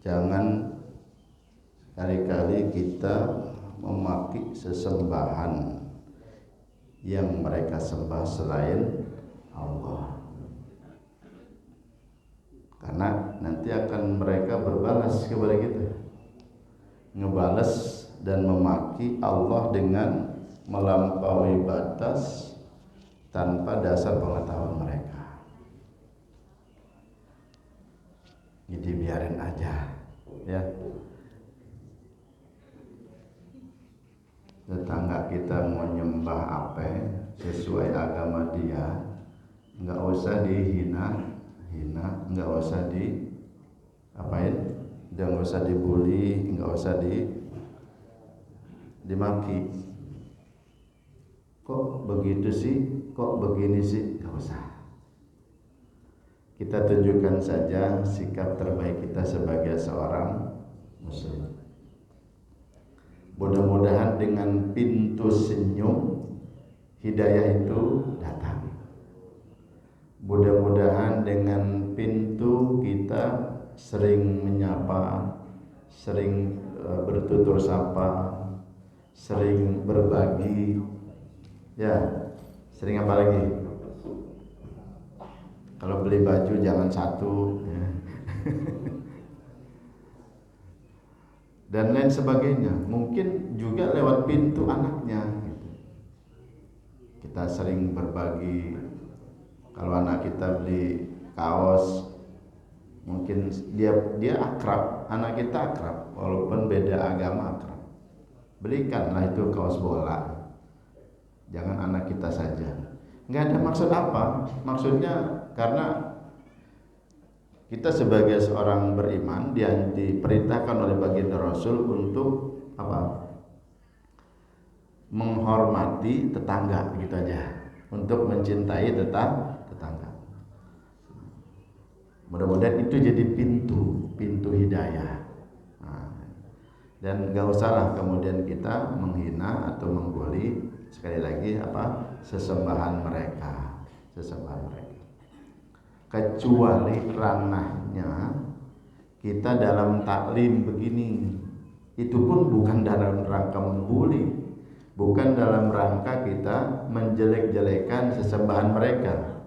jangan kali-kali kita memaki sesembahan yang mereka sembah selain Allah, karena nanti akan mereka berbalas kepada kita, ngebales dan memaki Allah dengan melampaui batas tanpa dasar pengetahuan mereka. Jadi biarin aja ya. Tetangga kita mau nyembah apa sesuai agama dia, nggak usah dihina, nggak usah di apain, nggak usah dibully, nggak usah dimaki. Kok begitu sih, kok begini sih, nggak usah. Kita tunjukkan saja sikap terbaik kita sebagai seorang muslim. Mudah-mudahan dengan pintu senyum hidayah itu datang. Mudah-mudahan dengan pintu kita sering menyapa, sering bertutur sapa, sering berbagi, ya, sering apa lagi? Kalau beli baju jangan satu, ya. Dan lain sebagainya. Mungkin juga lewat pintu anaknya gitu. Kita sering berbagi. Kalau anak kita beli kaos, mungkin dia akrab, anak kita akrab, walaupun beda agama akrab. Belikanlah itu kaos bola. Jangan anak kita saja. Nggak ada maksud apa? Maksudnya karena kita sebagai seorang beriman dia diperintahkan oleh baginda Rasul untuk apa? Menghormati tetangga, gitu aja. Untuk mencintai tetangga. Mudah-mudahan itu jadi pintu hidayah. Nah, dan gak usahlah kemudian kita menghina atau menggoli sekali lagi sesembahan mereka. Kecuali ranahnya kita dalam taklim begini, itu pun bukan dalam rangka membuli, bukan dalam rangka kita menjelek-jelekan sesembahan mereka,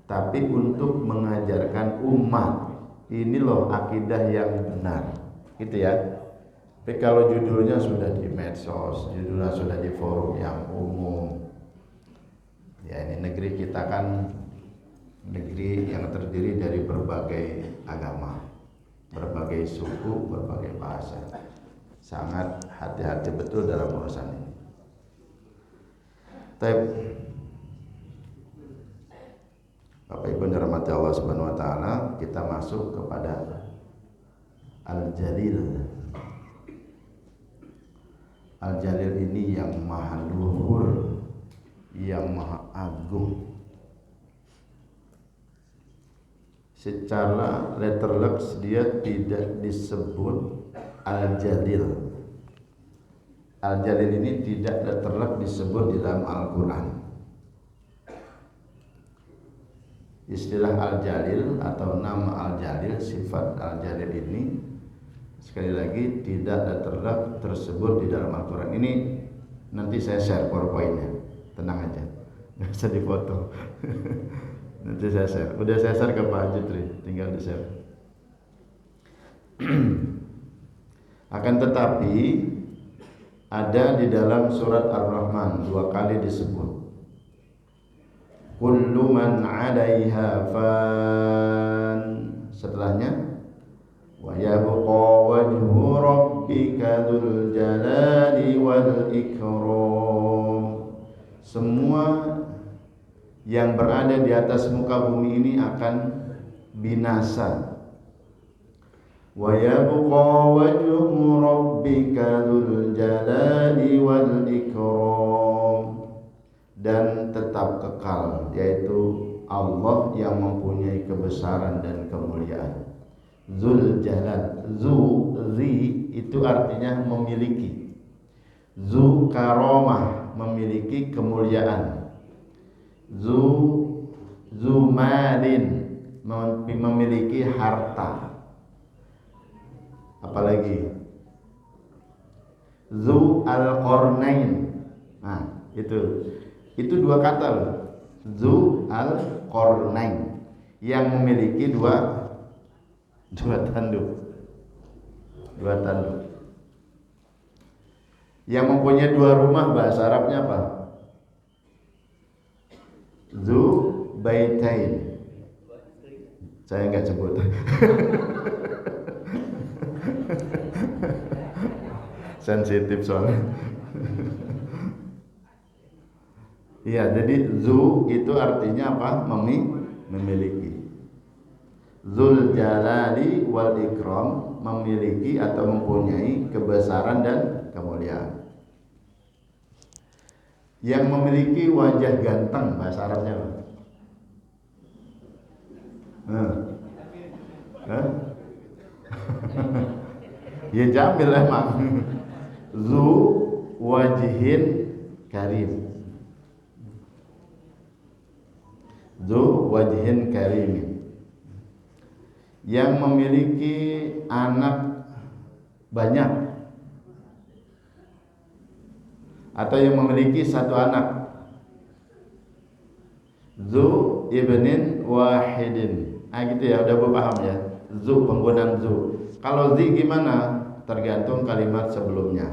tapi untuk mengajarkan umat ini loh akidah yang benar, gitu ya. Tapi kalau judulnya sudah di medsos, judulnya sudah di forum yang umum, ya ini negeri kita kan negeri yang terdiri dari berbagai agama, berbagai suku, berbagai bahasa. Sangat hati-hati betul dalam urusan ini. Bapak Ibu dirahmati Allah Subhanahu wa taala, kita masuk kepada Al-Jalil. Al-Jalil ini yang maha luhur, yang maha agung. Secara letterlux dia tidak disebut Al-Jalil. Al-Jalil ini tidak letterlux disebut di dalam Al-Quran. Istilah Al-Jalil atau nama Al-Jalil, sifat Al-Jalil ini sekali lagi tidak letterlux tersebut di dalam Al-Quran. Ini nanti saya share PowerPoint-nya, tenang aja, nggak usah difoto. Nanti saya share. Udah saya share ke Pak Jutri, tinggal di share. Akan tetapi ada di dalam surat Ar-Rahman 2 kali disebut. Kullu man 'alaiha fan. Setelahnya wa yabqa wajhu rabbika dzul jalali wal ikram. Semua yang berada di atas muka bumi ini akan binasa. Wa yabqa wajhu rabbika dzul jalali wal ikram, dan tetap kekal, yaitu Allah yang mempunyai kebesaran dan kemuliaan. Dzul jalal, zi itu artinya memiliki. Zu karamah, memiliki kemuliaan. Zumalin, memiliki harta. Apalagi Zu al-Qarnain. Nah, itu dua kata loh. Zu al-Qarnain yang memiliki dua tanduk. Dua tanduk. Yang mempunyai dua rumah bahasa Arabnya apa? Zu baitain. Saya enggak sebut. Sensitif soalnya. Iya, jadi zu itu artinya apa? Memiliki. Zul jalali wal ikram, memiliki atau mempunyai kebesaran dan kemuliaan. Yang memiliki wajah ganteng bahasa Arabnya apa? Ya jamil emang. Zu wajihin karim. Zu wajihin karim. Yang memiliki anak banyak atau yang memiliki satu anak. Zu ibnin wahidin. Gitu ya, udah paham ya. Zu, penggunaan zu. Kalau zi gimana? Tergantung kalimat sebelumnya.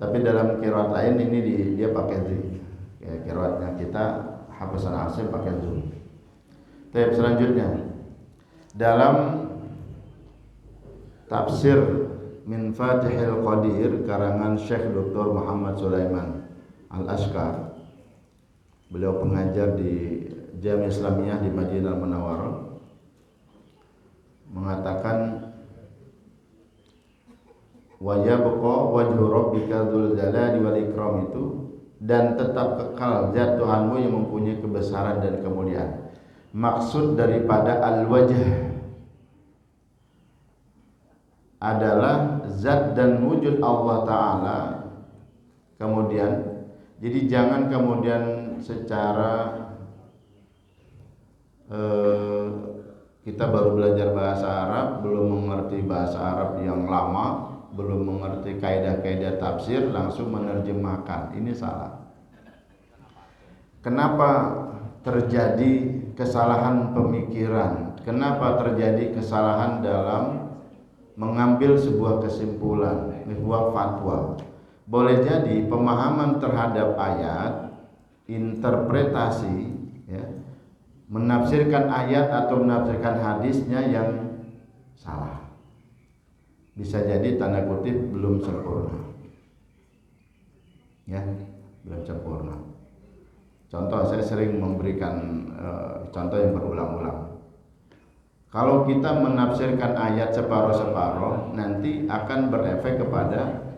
Tapi dalam qiraat lain ini dia pakai zi. Ya, qiraatnya kita Hasan Asim pakai zu. Tab selanjutnya dalam tafsir Min Fatihil Qadir karangan Syekh Dr. Muhammad Sulaiman Al-Ashkar. Beliau pengajar di Jamiah Islamiyah di Madinah Munawwarah, mengatakan wa yabqa wajhu rabbika dzul jalali wal ikram itu, dan tetap kekal zat Tuhanmu yang mempunyai kebesaran dan kemuliaan. Maksud daripada al-wajh adalah zat dan wujud Allah Ta'ala. Kemudian jadi jangan kemudian secara kita baru belajar bahasa Arab, belum mengerti bahasa Arab yang lama, belum mengerti kaidah-kaidah tafsir, langsung menerjemahkan. Ini salah. Kenapa terjadi kesalahan pemikiran? Kenapa terjadi kesalahan dalam mengambil sebuah kesimpulan, sebuah fatwa? Boleh jadi pemahaman terhadap ayat, interpretasi, ya, menafsirkan ayat atau menafsirkan hadisnya yang salah. Bisa jadi tanda kutip belum sempurna. Ya, belum sempurna. Contoh, saya sering memberikan contoh yang berulang-ulang. Kalau kita menafsirkan ayat separuh-separuh, nanti akan berefek kepada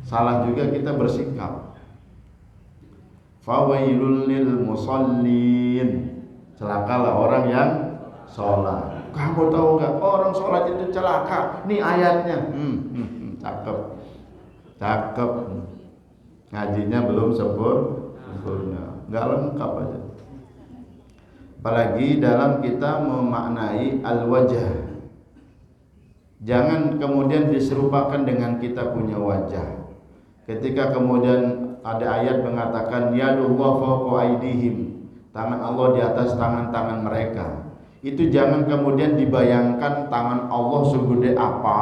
salah juga kita bersikap. Fawailul lil musallin. Celakalah orang yang sholat. Kamu tahu nggak, orang sholat itu celaka? Nih ayatnya. Cakep. Ngajinya belum sempurna, nggak lengkap aja. Apalagi dalam kita memaknai al-wajah, jangan kemudian diserupakan dengan kita punya wajah. Ketika kemudian ada ayat mengatakan yadullah fawqa aydihim, tangan Allah di atas tangan-tangan mereka, itu jangan kemudian dibayangkan tangan Allah segede apa,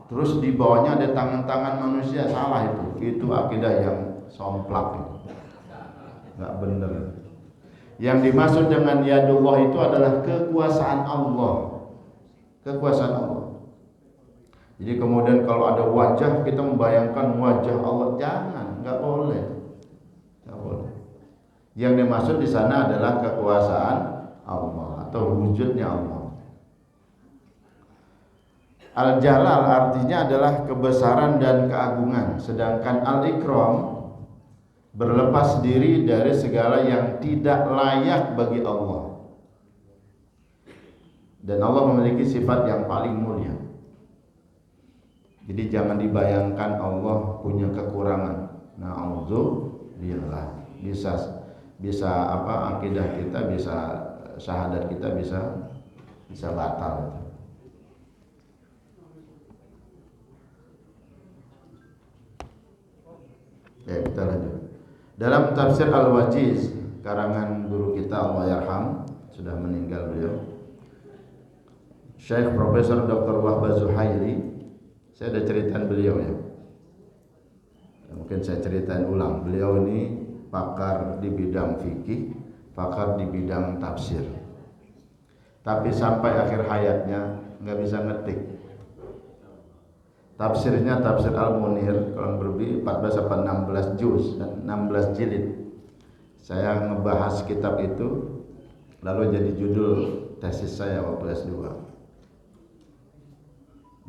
terus di bawahnya ada tangan-tangan manusia. Salah itu akidah yang somplak, nggak bener. Yang dimaksud dengan yadullah itu adalah kekuasaan Allah, kekuasaan Allah. Jadi kemudian kalau ada wajah, kita membayangkan wajah Allah, jangan, nggak boleh. Yang dimaksud di sana adalah kekuasaan Allah atau wujudnya Allah. Al-Jalal artinya adalah kebesaran dan keagungan, sedangkan Al-Ikram berlepas diri dari segala yang tidak layak bagi Allah. Dan Allah memiliki sifat yang paling mulia. Jadi jangan dibayangkan Allah punya kekurangan. Na'udzubillah. Bisa akidah kita bisa syahadat kita bisa batal. Ya, kita lanjut. Dalam tafsir Al-Wajiz karangan guru kita Allahyarham, sudah meninggal beliau, Syekh Profesor Dr. Wahbah Zuhaili. Saya ada ceritaan beliau ya. Mungkin saya ceritain ulang. Beliau ini pakar di bidang fikih, pakar di bidang tafsir. Tapi sampai akhir hayatnya nggak bisa ngetik. Tafsirnya tafsir Al-Munir kurang lebih 14 atau 16 juz dan 16 jilid. Saya ngebahas kitab itu lalu jadi judul tesis saya waktu S2.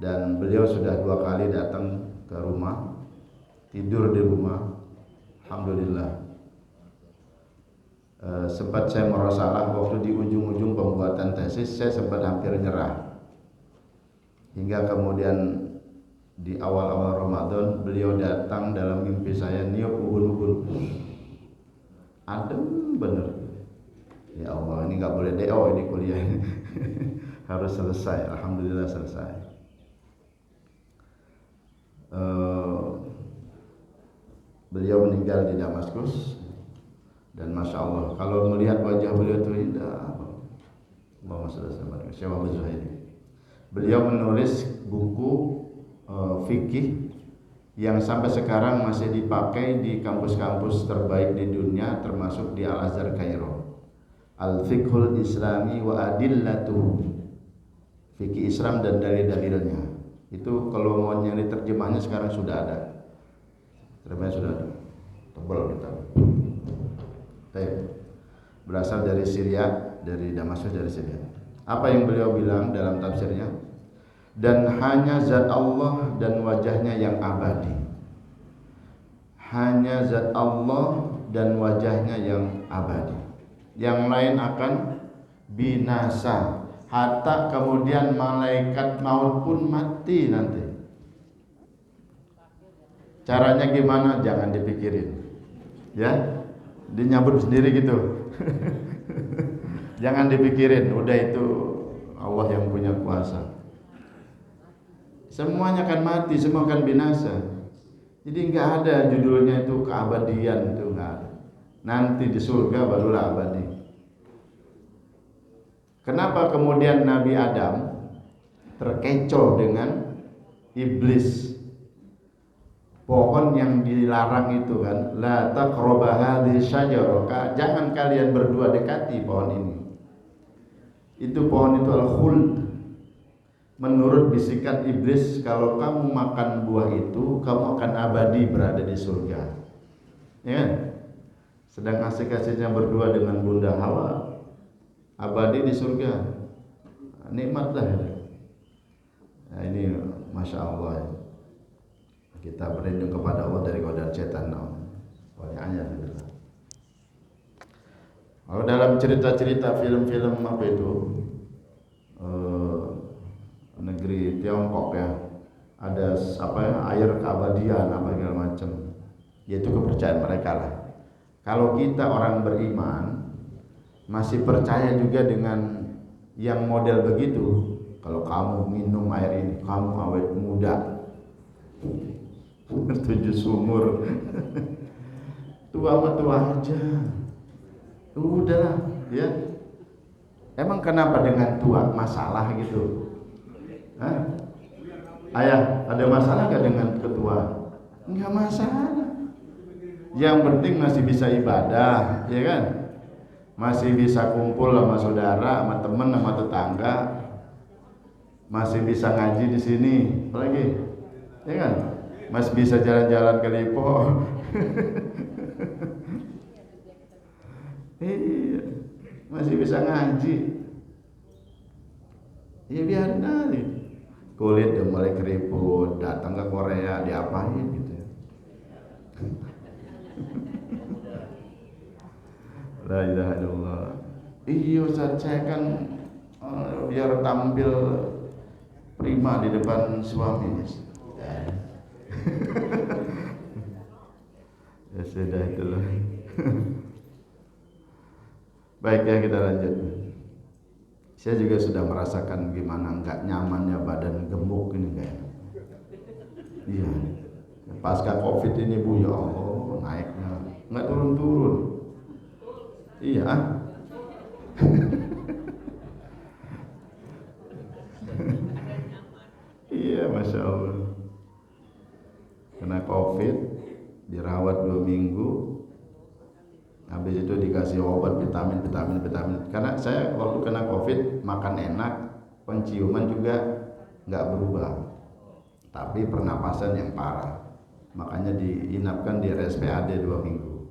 Dan beliau sudah 2 kali datang ke rumah, tidur di rumah. Alhamdulillah. Sempat saya merasa waktu di ujung-ujung pembuatan tesis saya sempat hampir nyerah. Hingga kemudian di awal-awal Ramadan beliau datang dalam mimpi saya, niup ubun-ubun, adem bener. Ya Allah, ini nggak boleh DO ini kuliah ini. Harus selesai. Alhamdulillah selesai. Beliau meninggal di Damaskus dan masya Allah kalau melihat wajah beliau itu indah. Allahumma shalli ala Sayyidina. Beliau menulis buku fikih yang sampai sekarang masih dipakai di kampus-kampus terbaik di dunia, termasuk di Al-Azhar Kairo. Al-Fiqhul Islami wa Adillatuhu, fikih Islam dan dalil-dalilnya. Itu kalau mau nyari terjemahnya sekarang sudah ada. Terjemahnya sudah ada. Tebal kita. Baik. Berasal dari Syria, dari Damaskus, dari Syria. Apa yang beliau bilang dalam tafsirnya? Dan hanya zat Allah dan wajahnya yang abadi. Hanya zat Allah dan wajahnya yang abadi. Yang lain akan binasa. Hatta kemudian malaikat maut pun mati nanti. Caranya gimana? Jangan dipikirin. Ya, dinyabut sendiri gitu. Jangan dipikirin. Udah itu Allah yang punya kuasa. Semuanya akan mati, semua akan binasa. Jadi nggak ada judulnya itu keabadian, itu nggak ada. Nanti di surga barulah abadi. Kenapa kemudian Nabi Adam terkecoh dengan iblis? Pohon yang dilarang itu kan, la taqrabu hadhihi syajarah, jangan kalian berdua dekati pohon ini. Itu pohon itu al-khuld. Menurut bisikan iblis, kalau kamu makan buah itu, kamu akan abadi berada di surga. Ya kan? Sedang asik-asiknya berdua dengan Bunda Hawa, abadi di surga. Nikmatlah. Nah, ini masya Allah ya. Kita berlindung kepada Allah dari godaan setan. Kalau dalam cerita-cerita film-film apa itu, negeri Tiongkok ya, ada apa ya, air keabadian apa segala macam, yaitu kepercayaan mereka lah. Kalau kita orang beriman masih percaya juga dengan yang model begitu, kalau kamu minum air ini kamu awet muda 7 sumur tua mah tua aja, udahlah ya. Emang kenapa dengan tua masalah gitu? Hah? Ayah, ada masalah gak dengan ketua? Enggak masalah. Yang penting masih bisa ibadah, ya kan? Masih bisa kumpul sama saudara, sama teman, sama tetangga. Masih bisa ngaji di sini, apalagi, ya kan? Masih bisa jalan-jalan ke Lipo. Iya, masih bisa ngaji. Ya biarin aja. Kulit udah mulai keriput, datang ke Korea diapain gitu ya. La ilaha illallah. Iya Ustaz, saya kan biar tampil prima di depan suami. Ya sudah itulah. Baik ya, kita lanjut. Saya juga sudah merasakan gimana nggak nyamannya badan gemuk ini kayak. Iya. Pasca Covid ini Bu, ya Allah, naiknya nggak turun-turun. Iya. Iya, Masya Allah. Kena Covid, dirawat 2 minggu. Habis itu dikasih obat, vitamin. Karena saya waktu kena Covid makan enak, penciuman juga nggak berubah, tapi pernapasan yang parah. Makanya diinapkan di RSPAD 2 minggu.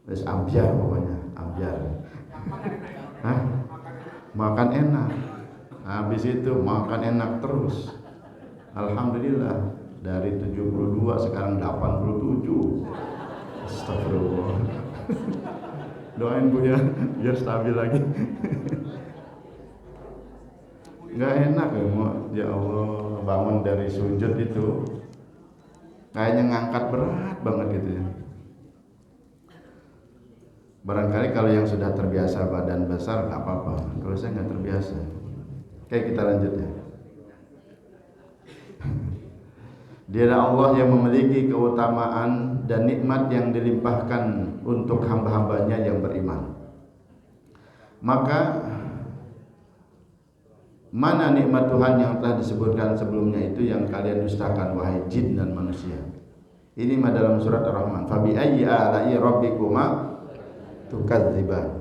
Terus ambiar pokoknya, ambiar. Hah? Makan enak. Habis itu makan enak terus. Alhamdulillah, dari 72 sekarang 87. Astagfirullah. Doain Bu ya, biar stabil lagi. Nggak enak ya Allah, bangun dari sujud itu kayaknya ngangkat berat banget gitu ya. Barangkali kalau yang sudah terbiasa badan besar nggak apa-apa, kalau saya nggak terbiasa. Oke, kita lanjut ya. Dialah Allah yang memiliki keutamaan dan nikmat yang dilimpahkan untuk hamba-hambanya yang beriman. Maka mana nikmat Tuhan yang telah disebutkan sebelumnya itu yang kalian dustakan wahai jin dan manusia. Ini mah dalam surat Ar-Rahman. Fabi ayyi ala'i rabbikuma tukadziban.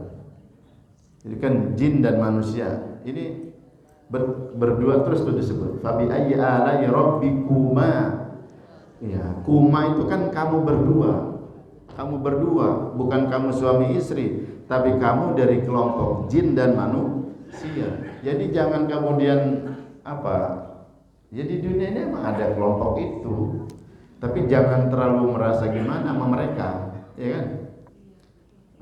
Jadi kan jin dan manusia ini berdua terus tuh disebut. Fabi ayyi ala'i rabbikuma. Ya, kuma itu kan kamu berdua. Kamu berdua, bukan kamu suami istri, tapi kamu dari kelompok jin dan manusia. Jadi jangan kemudian apa? Jadi dunia ini emang ada kelompok itu. Tapi jangan terlalu merasa gimana sama mereka, ya kan?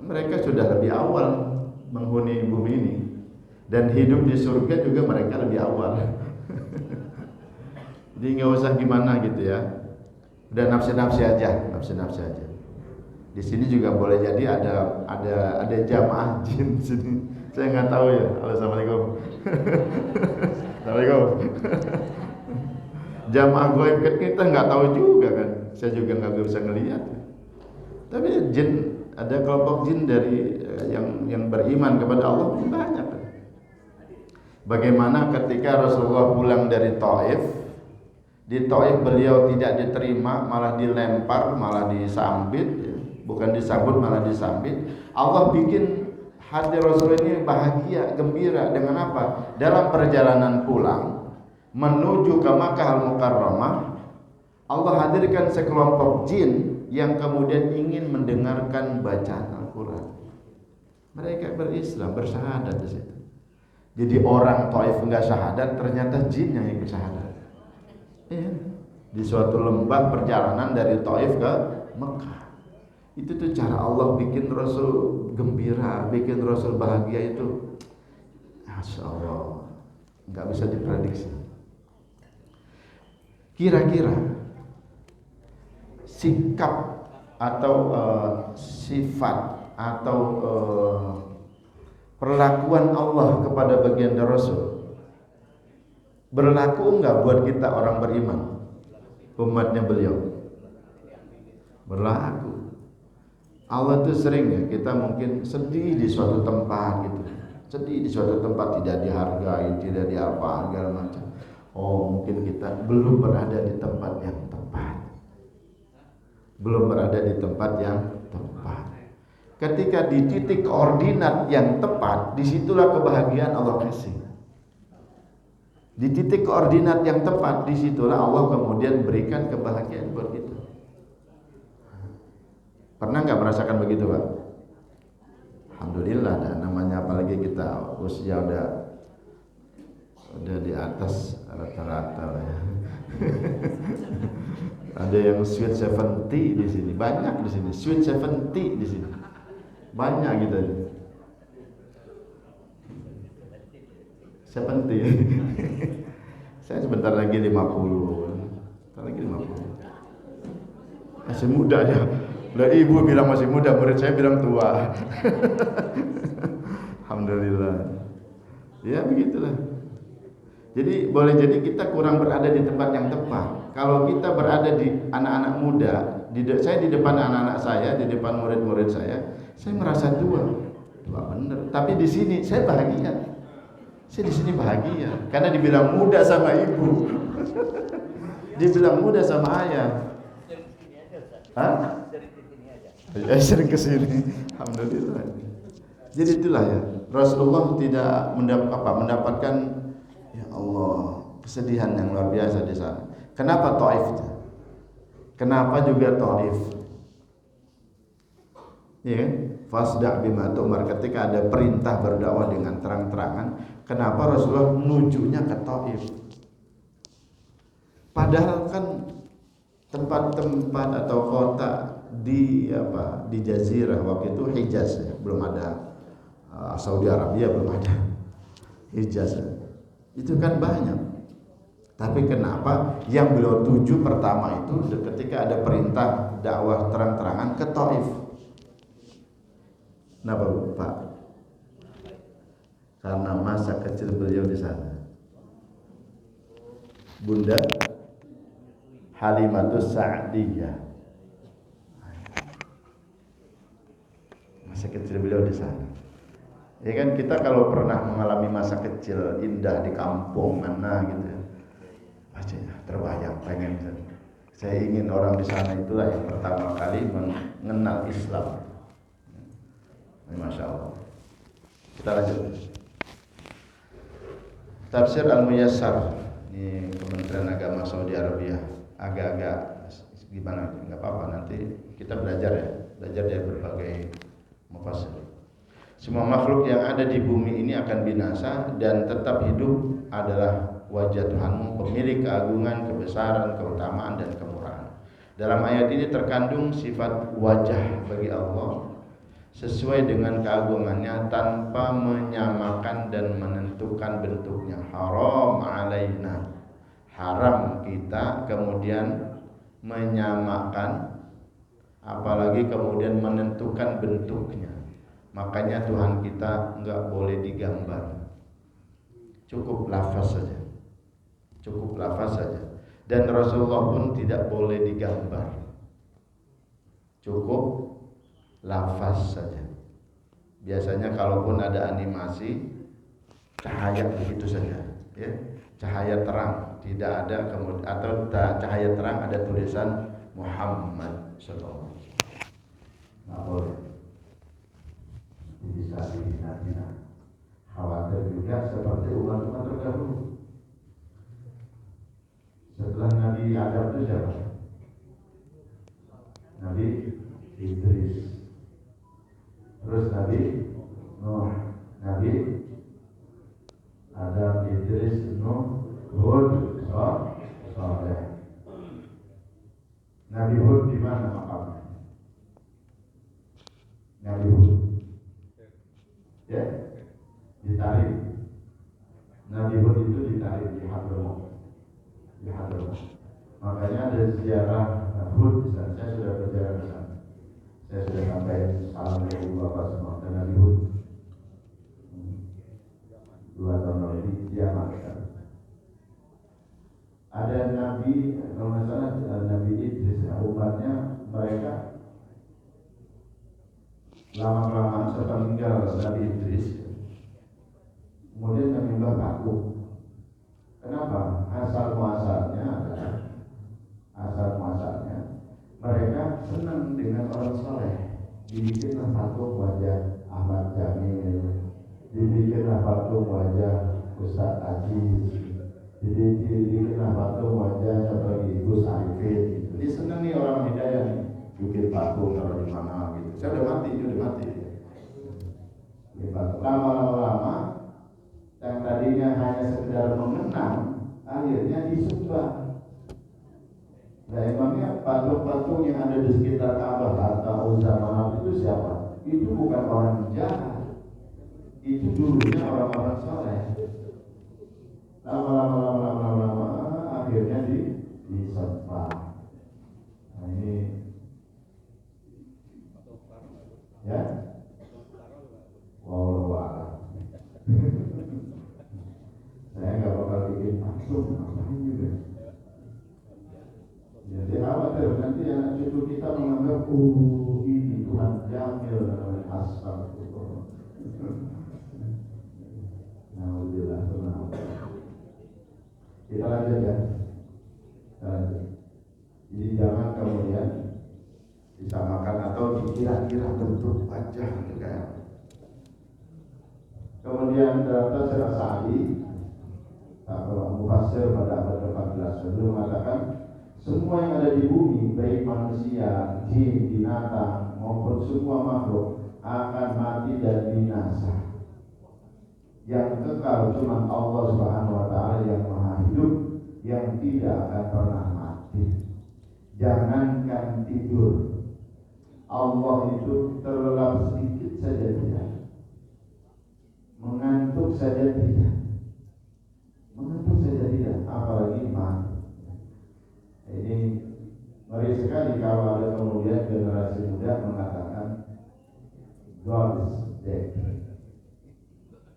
Mereka sudah lebih awal menghuni bumi ini dan hidup di surga juga mereka lebih awal. Jadi nggak usah gimana gitu ya. Udah nafsi-nafsi aja. Di sini juga boleh jadi ada jamaah jin di sini. Saya nggak tahu ya. Assalamualaikum. Assalamualaikum. Jamaah gaib kita nggak tahu juga kan. Saya juga nggak bisa ngelihat. Tapi jin, ada kelompok jin dari yang beriman kepada Allah banyak. Bagaimana ketika Rasulullah pulang dari Taif? Di Taif beliau tidak diterima, malah dilempar, malah disambit, bukan disambut malah disambit. Allah bikin hati Rasul ini bahagia, gembira dengan apa? Dalam perjalanan pulang menuju ke Makkah Al-Mukarramah, Allah hadirkan sekelompok jin yang kemudian ingin mendengarkan bacaan Al-Quran. Mereka berislam, bersyahadat di situ. Jadi orang Taif enggak syahadat, ternyata jin yang ikut syahadat. Ya, di suatu lembah perjalanan dari Taif ke Mekah. Itu tuh cara Allah bikin Rasul gembira, bikin Rasul bahagia itu. Masya Allah, nggak bisa diprediksi. Kira-kira sikap atau sifat atau perlakuan Allah kepada baginda Rasul berlaku enggak buat kita orang beriman, umatnya beliau? Berlaku. Allah tuh sering ya, kita mungkin sedih di suatu tempat gitu, sedih di suatu tempat tidak dihargai, tidak diapa segala macam. Oh, mungkin kita belum berada di tempat yang tepat, belum berada di tempat yang tepat. Ketika di titik koordinat yang tepat, disitulah kebahagiaan Allah kasih. Di titik koordinat yang tepat, disitulah Allah kemudian berikan kebahagiaan buat kita. Pernah nggak merasakan begitu, Pak? Alhamdulillah, dan namanya apalagi kita usia udah di atas rata-rata ya. Ada yang sweet 70 di sini, banyak di sini, sweet 70 di sini, banyak gitu. 70. Saya sebentar lagi 50. Sebentar lagi 50. Masih muda ya. Lah ibu bilang masih muda, murid saya bilang tua. Alhamdulillah. Ya begitulah. Jadi boleh jadi kita kurang berada di tempat yang tepat. Kalau kita berada di anak-anak muda, saya di depan anak-anak saya, di depan murid-murid saya merasa tua bener. Tapi di sini saya bahagia. Saya di sini bahagia karena dibilang muda sama ibu, dibilang muda sama ayah. Hah? Sering kesini. Alhamdulillah. Jadi itulah ya. Rasulullah tidak mendapatkan ya Allah kesedihan yang luar biasa di sana. Kenapa Taif? Kenapa juga Taif? Ya kan? Fasda' bima tu'mar, ketika ada perintah berdakwah dengan terang-terangan, kenapa Rasulullah menujunya ke Taif? Padahal kan tempat-tempat atau kota di Jazirah waktu itu Hijaz ya, belum ada Saudi Arabia, belum ada Hijaz ya. Itu kan banyak. Tapi kenapa yang beliau tuju pertama itu ketika ada perintah dakwah terang-terangan ke Taif? Kenapa Pak? Karena masa kecil beliau di sana. Bunda Halimatus Sa'diyah, masa kecil beliau di sana. Ya kan, kita kalau pernah mengalami masa kecil indah di kampung mana gitu ya, pasti terbayang pengen saya ingin orang di sana itulah yang pertama kali mengenal Islam. Masya Allah. Kita lanjut. Tafsir Al-Muyassar, ini Kementerian Agama Saudi Arabia. Agak-agak gimana? Enggak apa-apa, nanti kita belajar dari berbagai mufassir. Semua makhluk yang ada di bumi ini akan binasa dan tetap hidup adalah wajah Tuhanmu, pemilik keagungan, kebesaran, keutamaan dan kemurahan. Dalam ayat ini terkandung sifat wajah bagi Allah sesuai dengan keagungannya tanpa menyamakan dan menentukan bentuknya. Haram alaina, haram kita kemudian menyamakan, apalagi kemudian menentukan bentuknya. Makanya Tuhan kita enggak boleh digambar, cukup lafaz saja, cukup lafaz saja. Dan Rasulullah pun tidak boleh digambar, cukup lafaz saja. Biasanya kalaupun ada animasi, cahaya begitu saja, ya, cahaya terang, tidak ada kemudian, atau cahaya terang ada tulisan Muhammad Sallallahu Alaihi Wasallam. Nggak boleh. Bisa dihina-hina. Khawatir juga seperti umat-umat terdahulu. Setelah Nabi Adam itu siapa? Nabi Idris. Terus Nabi Nuh, Nabi Adam, Idris, Nuh, Hud, Saleh. Nabi Hud di mana makamnya? Nabi Hud, ya, ditarik. Nabi Hud itu ditarik di Hadramaut, Makanya ada ziarah Hud di sana. Saya sudah berjalan ke sana. Saya sudah sampai salam dari Bapak semua dan Nabi Hud. 2 tahun lalu di Yaman. Ada Nabi, kalau nggak salah Nabi Idris, umatnya mereka lama-kelamaan setelah meninggal Nabi Idris, kemudian menyembah patung. Kenapa? Asal muasalnya mereka senang dengan orang soleh. Dibikinlah patung wajah Ahmad Jamil, dibikinlah patung wajah Ustaz Aziz, dibikinlah patung wajah seperti Gus Arifin. Jadi senang nih orang hidayah nih, bikin patung taruh di mana gitu. Saya udah mati. Lama-lama yang tadinya hanya sekedar mengenang, akhirnya disembah. Nah, emangnya patung-patung yang ada di sekitar Ka'bah atau Uzza itu siapa? Itu bukan orang jahat. Itu dulunya orang-orang soleh. Lama-lama akhirnya disembah. Nah ini, ya, wallahu a'lam. langsung ngapain juga. Jadi khawatir nanti anak cucu kita menganggap ini Tuhan Jamil asal itu. Alhamdulillah, tenang. Kita lanjut ya. Kita lanjut. Jadi jangan kemudian disamakan atau dikira-kira bentuk wajah kayak. Kemudian ternyata Syekh Sa'di atau Mufassir pada abad ke-14 beliau mengatakan semua yang ada di bumi, baik manusia, jin, binatang maupun semua makhluk akan mati dan binasa. Yang kekal cuma Allah Subhanahu wa taala yang Maha Hidup, yang tidak akan pernah mati. Jangankan tidur, Allah itu terlelap sedikit saja tidak, mengantuk saja tidak, apalagi mati. Ini ngeri sekali kalau ada kemudian generasi muda mengatakan God is dead,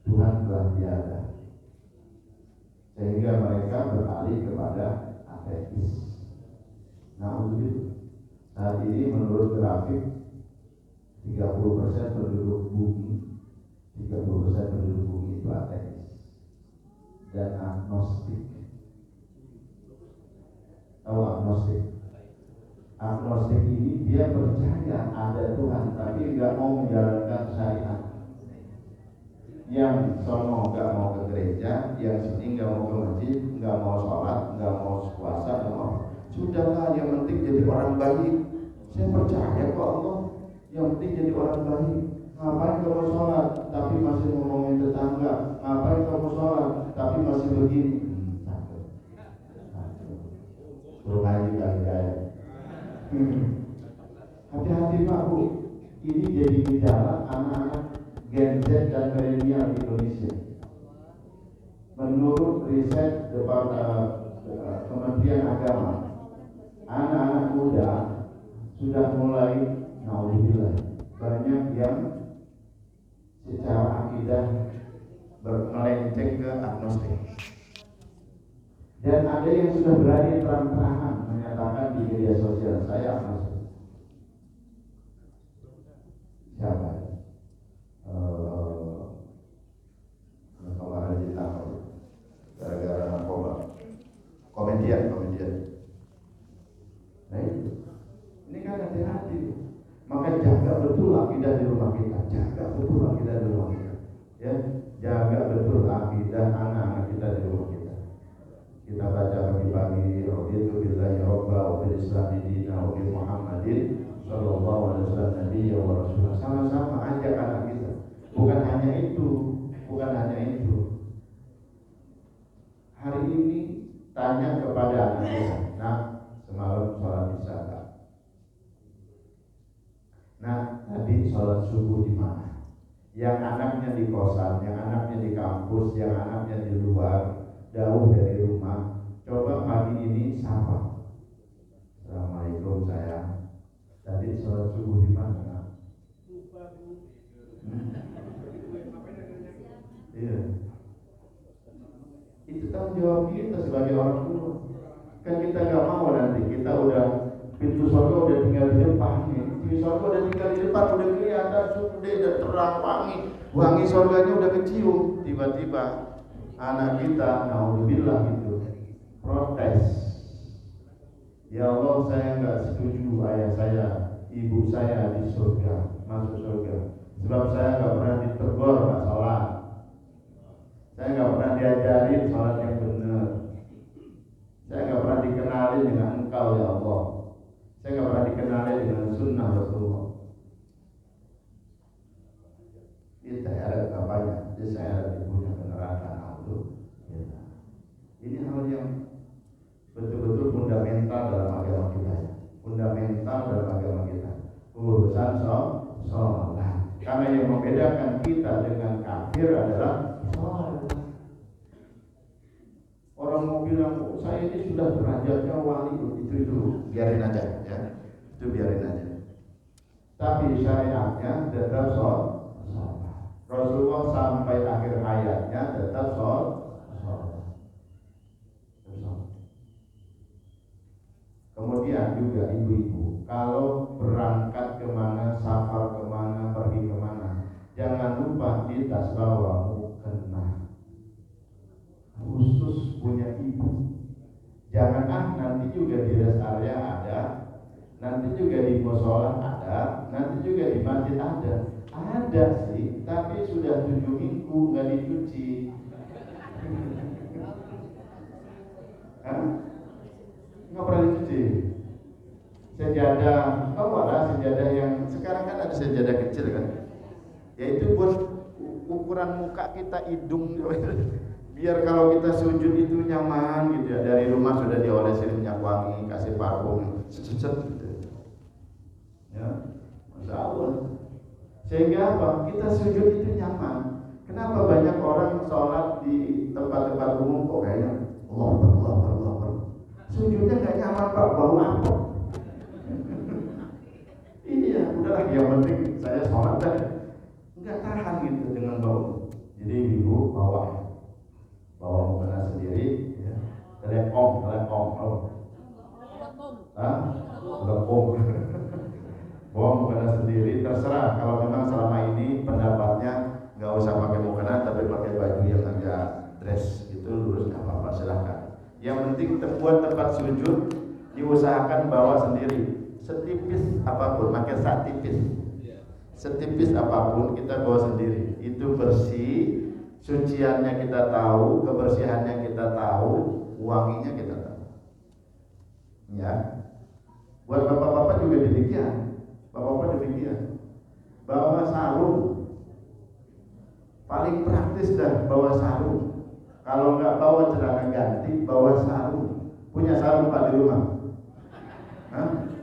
Tuhan telah tiada, sehingga mereka beralih kepada ateis. Nah, untuk saat ini menurut grafik 30% penduduk bumi, 30% penduduk bumi itu ateis dan agnostik. Tahu agnostik? Agnostik ini dia percaya ada Tuhan tapi nggak mau menjalankan syariat. Yang sono nggak mau ke gereja, yang sini nggak mau ke masjid, nggak mau sholat, nggak mau puasa, nggak mau. Sudahlah, yang penting jadi orang baik. Saya percaya kok Allah. Yang penting jadi orang baik. Ngapain kamu sholat tapi masih ngomongin tetangga? Ngapain kamu sholat tapi masih begini? Suruh ngaji kali gaya. Hati-hati Pak Bu, ini jadi gejala anak-anak Gen Z dan milenial di Indonesia. Menurut riset Kementerian Agama, anak-anak muda sudah mulai, naudzubillah, banyak yang secara akidah melenceng ke agnostik. Dan ada yang sudah berani terang-terangan menyatakan di media sosial, saya agnostik. Siapa? Kemarin ditangkap gara-gara narkoba. Komedian. Nah itu. Ini kan hati-hati. Maka jaga betul akidah di rumah kita. Ya, jaga betul akidah anak-anak kita di rumah kita. Kita baca pagi-pagi, raditu billahi rabba wa bil islami dina wa bi Muhammadin sallallahu alaihi wasallam nabiyya wa rasulullah. Sama-sama ajak anak kita. Bukan hanya itu. Hari ini tanya kepada anak kita, nah semalam sholat isya tak? Nah tadi sholat subuh di mana? Yang anaknya di kosan, yang anaknya di kampus, yang anaknya di luar, jauh dari rumah. Coba pagi ini sapa. Assalamualaikum sayang. Tadi sholat subuh di mana? Iya. Itu tanggung jawab kita sebagai orang tua. Kan kita nggak mau nanti kita udah pintu surga udah tinggal di depan nih. Pintu surga udah tinggal di depan, udah kelihatan sudah dan terang wangi surganya udah kecium. Tiba-tiba anak kita, naudzubillah itu protes. Ya Allah, saya nggak setuju ayah saya, ibu saya di surga, masuk surga. Sebab saya nggak pernah ditegur nggak sholat. Saya nggak pernah diajarin sholat yang benar. Saya nggak pernah dikenalin dengan Engkau ya Allah. Saya nggak pernah dikenalin dengan sunnah Rasulullah. Ini saya ada bapaknya, jadi saya ada ibunya ke neraka. Ini hal yang betul-betul fundamental dalam agama kita. Fundamental dalam agama kita. Urusan sholat. Karena yang membedakan kita dengan kafir adalah sholat. Orang mau bilang, oh, saya ini sudah derajatnya wali, itu biarin aja, ya. Itu biarin aja. Tapi syariatnya tetap sholat. Rasulullah sampai akhir hayatnya tetap sholat. kalau berangkat kemana, safar kemana, pergi kemana, jangan lupa di tas bawa mukena, khusus punya ibu. Jangan nanti juga di rest area ada, nanti juga di musola ada, nanti juga di masjid ada. Ada sih, tapi sudah 7 minggu nggak dicuci. Nggak pernah dicuci. Sejadah, bawalah sejadah yang sekarang kan ada sejadah kecil kan, yaitu buat ukuran muka kita, hidung, biar kalau kita sujud itu nyaman gitu ya. Dari rumah sudah diolesi minyak wangi, kasih parfum, set gitu. Ya, Masya Allah. Sehingga apa? Kita sujud itu nyaman. Kenapa banyak orang sholat di tempat-tempat umum kok kayaknya Allah. Sujudnya nggak nyaman Pak, bau apa? Iya, udahlah yang penting saya sholat dan nggak tahan gitu dengan bau. Jadi ibu bawa mukena sendiri, ya. Telepon, bawa mukena sendiri. Terserah kalau memang selama ini pendapatnya nggak usah pakai mukena, tapi pakai baju yang agak dress gitu, lurus nggak apa-apa, silahkan. Yang penting buat tempat sujud diusahakan bawa sendiri. Setipis apapun, pakai sak tipis, setipis apapun kita bawa sendiri. Itu bersih, suciannya kita tahu, kebersihannya kita tahu, wanginya kita tahu. Ya, buat bapak-bapak juga demikian. Bapak-bapak demikian. Bawa sarung, paling praktis dah bawa sarung. Kalau nggak bawa celana ganti, bawa sarung. Punya sarung Pak di rumah? Hah?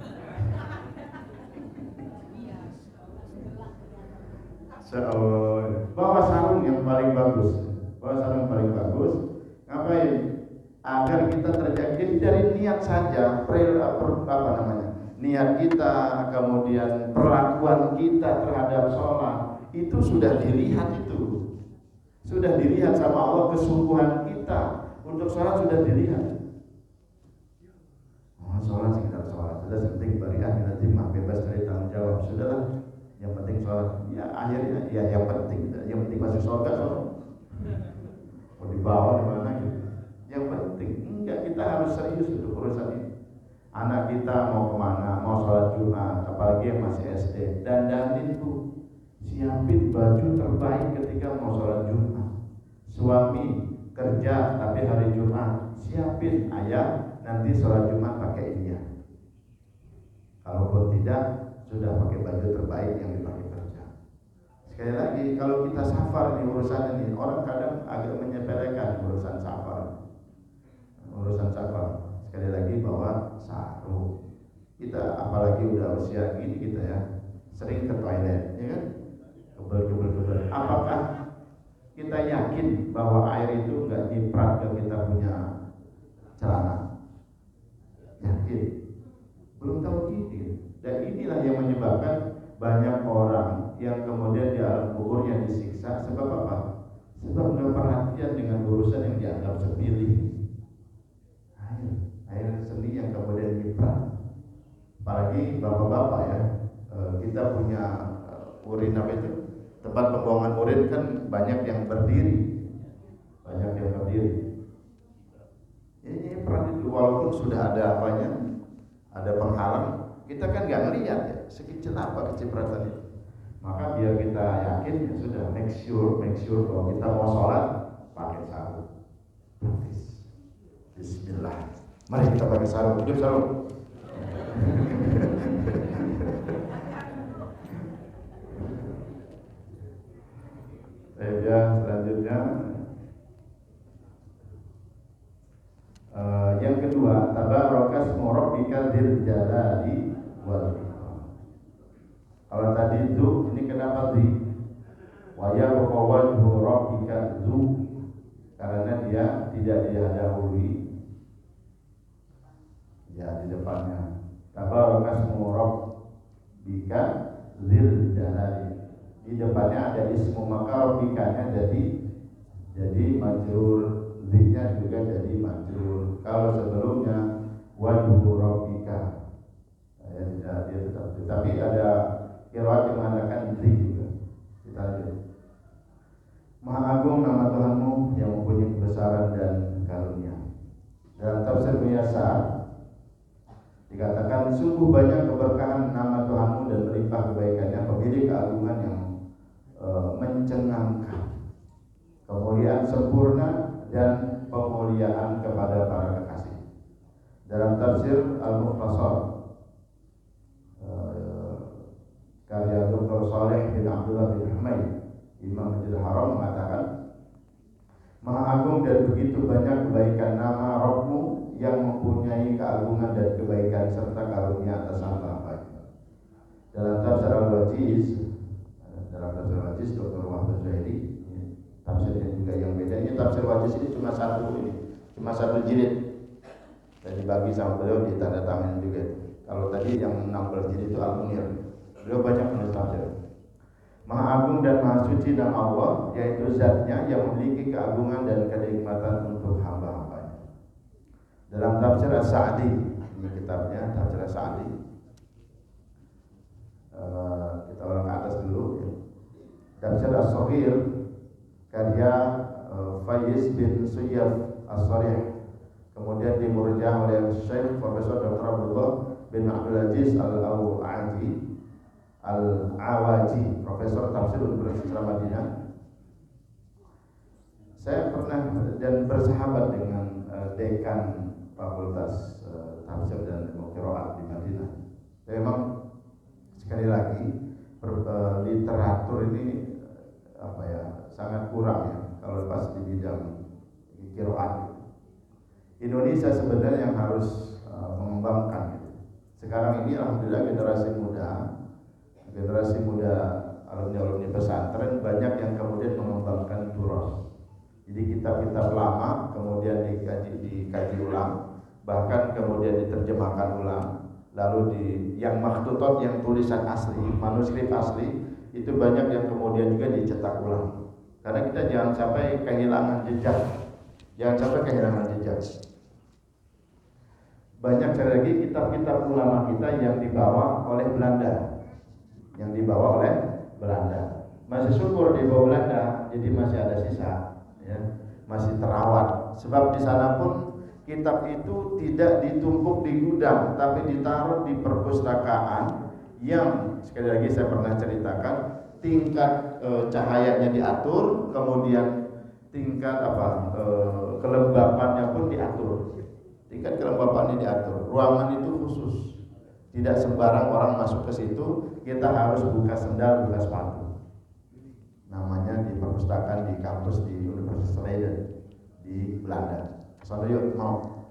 Bawa sarung yang paling bagus. Ngapain? Agar kita terjaga dari niat saja, niat kita, kemudian perlakuan kita terhadap sholat itu sudah dilihat sama Allah. Kesungguhan kita untuk sholat sudah dilihat. Sholat sekitar sholat, sudah penting bariah nanti bebas dari tanggung jawab, sudahlah. Yang penting sholat, ya akhirnya ya yang penting masuk sholat mau dibawa di mana gitu. Yang penting enggak, kita harus serius untuk urusan ini. Anak kita mau kemana, mau sholat Jumat, apalagi yang masih SD, dandanin tuh, siapin baju terbaik ketika mau sholat Jumat. Suami kerja tapi hari Jumat, siapin ayah nanti sholat Jumat pakai ini ya. Kalaupun tidak, sudah pakai baju terbaik yang dipakai kerja. Sekali lagi, kalau kita safar di urusan ini, orang kadang agak menyepelekan urusan safar. Sekali lagi bawa sarung. Kita apalagi udah usia gini kita ya, sering ke toilet, ya kan? Kebel. Apakah kita yakin bahwa air itu nggak nyiprat ke kita punya celana? Yakin? Belum tahu gini. Dan inilah yang menyebabkan banyak orang yang kemudian di alam kuburnya disiksa. Sebab apa? Sebab nggak perhatian dengan urusan yang dianggap sepele. Air seni yang kemudian nyiprat. Apalagi bapak-bapak ya, kita punya urin apa itu? Tempat pembuangan urin kan banyak yang berdiri. Ini peran itu walaupun sudah ada apanya, ada penghalang, kita kan nggak ngelihat ya sekecil apa kecipratan itu. Maka biar kita yakin ya sudah, make sure bahwa kita mau sholat pakai sarung. Praktis. Bismillah. Mari kita pakai sarung. Hidup sarung. Selanjutnya yang kedua, tabarakas murabbika dzil jalali wal ikram. Kalau tadi itu, ini kenapa di wa yaqawwaju rabbika zu, karena dia tidak didahului ya di depannya. Tabarakas murabbika dzil jalali, di depannya ada ismu, maka rabbikanya jadi majrur, ziknya juga jadi majrur. Kalau sebelumnya wajhu rabbika, dia tetap. Tapi ada qiraat yang mengatakan dri juga. Kita lihat. Maha agung nama Tuhanmu yang mempunyai kebesaran dan karunia. Dalam tafsir biasa dikatakan sungguh banyak keberkahan nama Tuhanmu dan berlimpah kebaikannya, pemilik keagungan yang mencengangkan, kemuliaan sempurna dan pemuliaan kepada para kekasih. Dalam tafsir Al-Mukhtasar karya Dr. Saleh bin Abdullah bin Humaid, Imam Masjidil Haram, mengatakan Maha agung dan begitu banyak kebaikan nama Rabbmu yang mempunyai keagungan dan kebaikan serta karunia atas hamba-hambanya. Dalam tafsir Al-Wajiz, Dr. Wahab Zaidi, tafsirnya juga yang beda. Ini tafsir Wajiz ini cuma satu jilid dan dibagi sama beliau, ditandatangani juga. Kalau tadi yang 16 jilid itu Al-Munir, beliau banyak menulis tafsir. Maha agung dan maha suci nama Allah, yaitu zatnya yang memiliki keagungan dan kenikmatan untuk hamba-hambanya. Dalam tafsir As-Sa'di, ini kitabnya tafsir As-Sa'di, kita ulang ke atas dulu ya. Tafsir As-Saghir karya Faiz bin Suyyaf As-Sarih, kemudian dimurjah oleh Syekh Profesor Dr. Abdullah bin Abdul Aziz Al-Awaji, Profesor Tafsir Universitas Madinah. Saya pernah dan bersahabat dengan dekan Fakultas Tafsir dan Ilmu Qiraat di Madinah. Memang sekali lagi literatur ini sangat kurang ya kalau pas di bidang qiraat. Indonesia sebenarnya yang harus mengembangkan. Sekarang ini alhamdulillah generasi muda alumni pesantren banyak yang kemudian mengembangkan turos. Jadi kitab-kitab lama kemudian dikaji ulang, bahkan kemudian diterjemahkan ulang, lalu yang makhtutot, yang tulisan asli, manuskrip asli itu banyak yang kemudian juga dicetak ulang. Karena kita jangan sampai kehilangan jejak. Banyak sekali lagi kitab-kitab ulama kita yang dibawa oleh Belanda. Masih syukur dibawa Belanda, jadi masih ada sisa, ya, masih terawat. Sebab di sana pun kitab itu tidak ditumpuk di gudang, tapi ditaruh di perpustakaan yang sekali lagi saya pernah ceritakan, tingkat cahayanya diatur, kemudian tingkat kelembapannya pun diatur. Tingkat kelembapannya diatur. Ruangan itu khusus. Tidak sembarang orang masuk ke situ, kita harus buka sendal, buka sepatu. Namanya di perpustakaan di kampus di Universitas Leiden di Belanda. Kesana yuk, mau?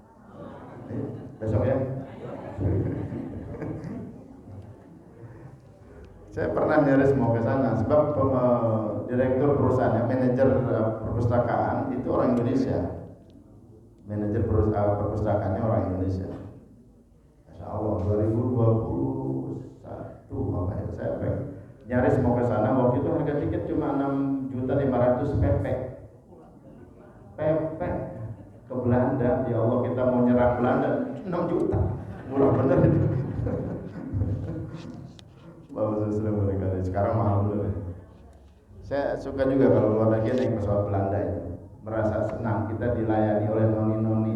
Besok ya? Saya pernah nyaris mau ke sana sebab direktur perusahaannya, manajer perpustakaan itu orang Indonesia. Manajer perpustakaannya orang Indonesia. Masya Allah, 2021 makanya saya nyaris mau ke sana. Waktu itu harga tiket cuma 6.500.000 PP ke Belanda. Ya Allah, kita mau nyerang Belanda 6 juta, murah bener itu. Sekarang mahal bener. Saya suka juga kalau luar negeri naik pesawat Belanda itu, merasa senang kita dilayani oleh noni-noni.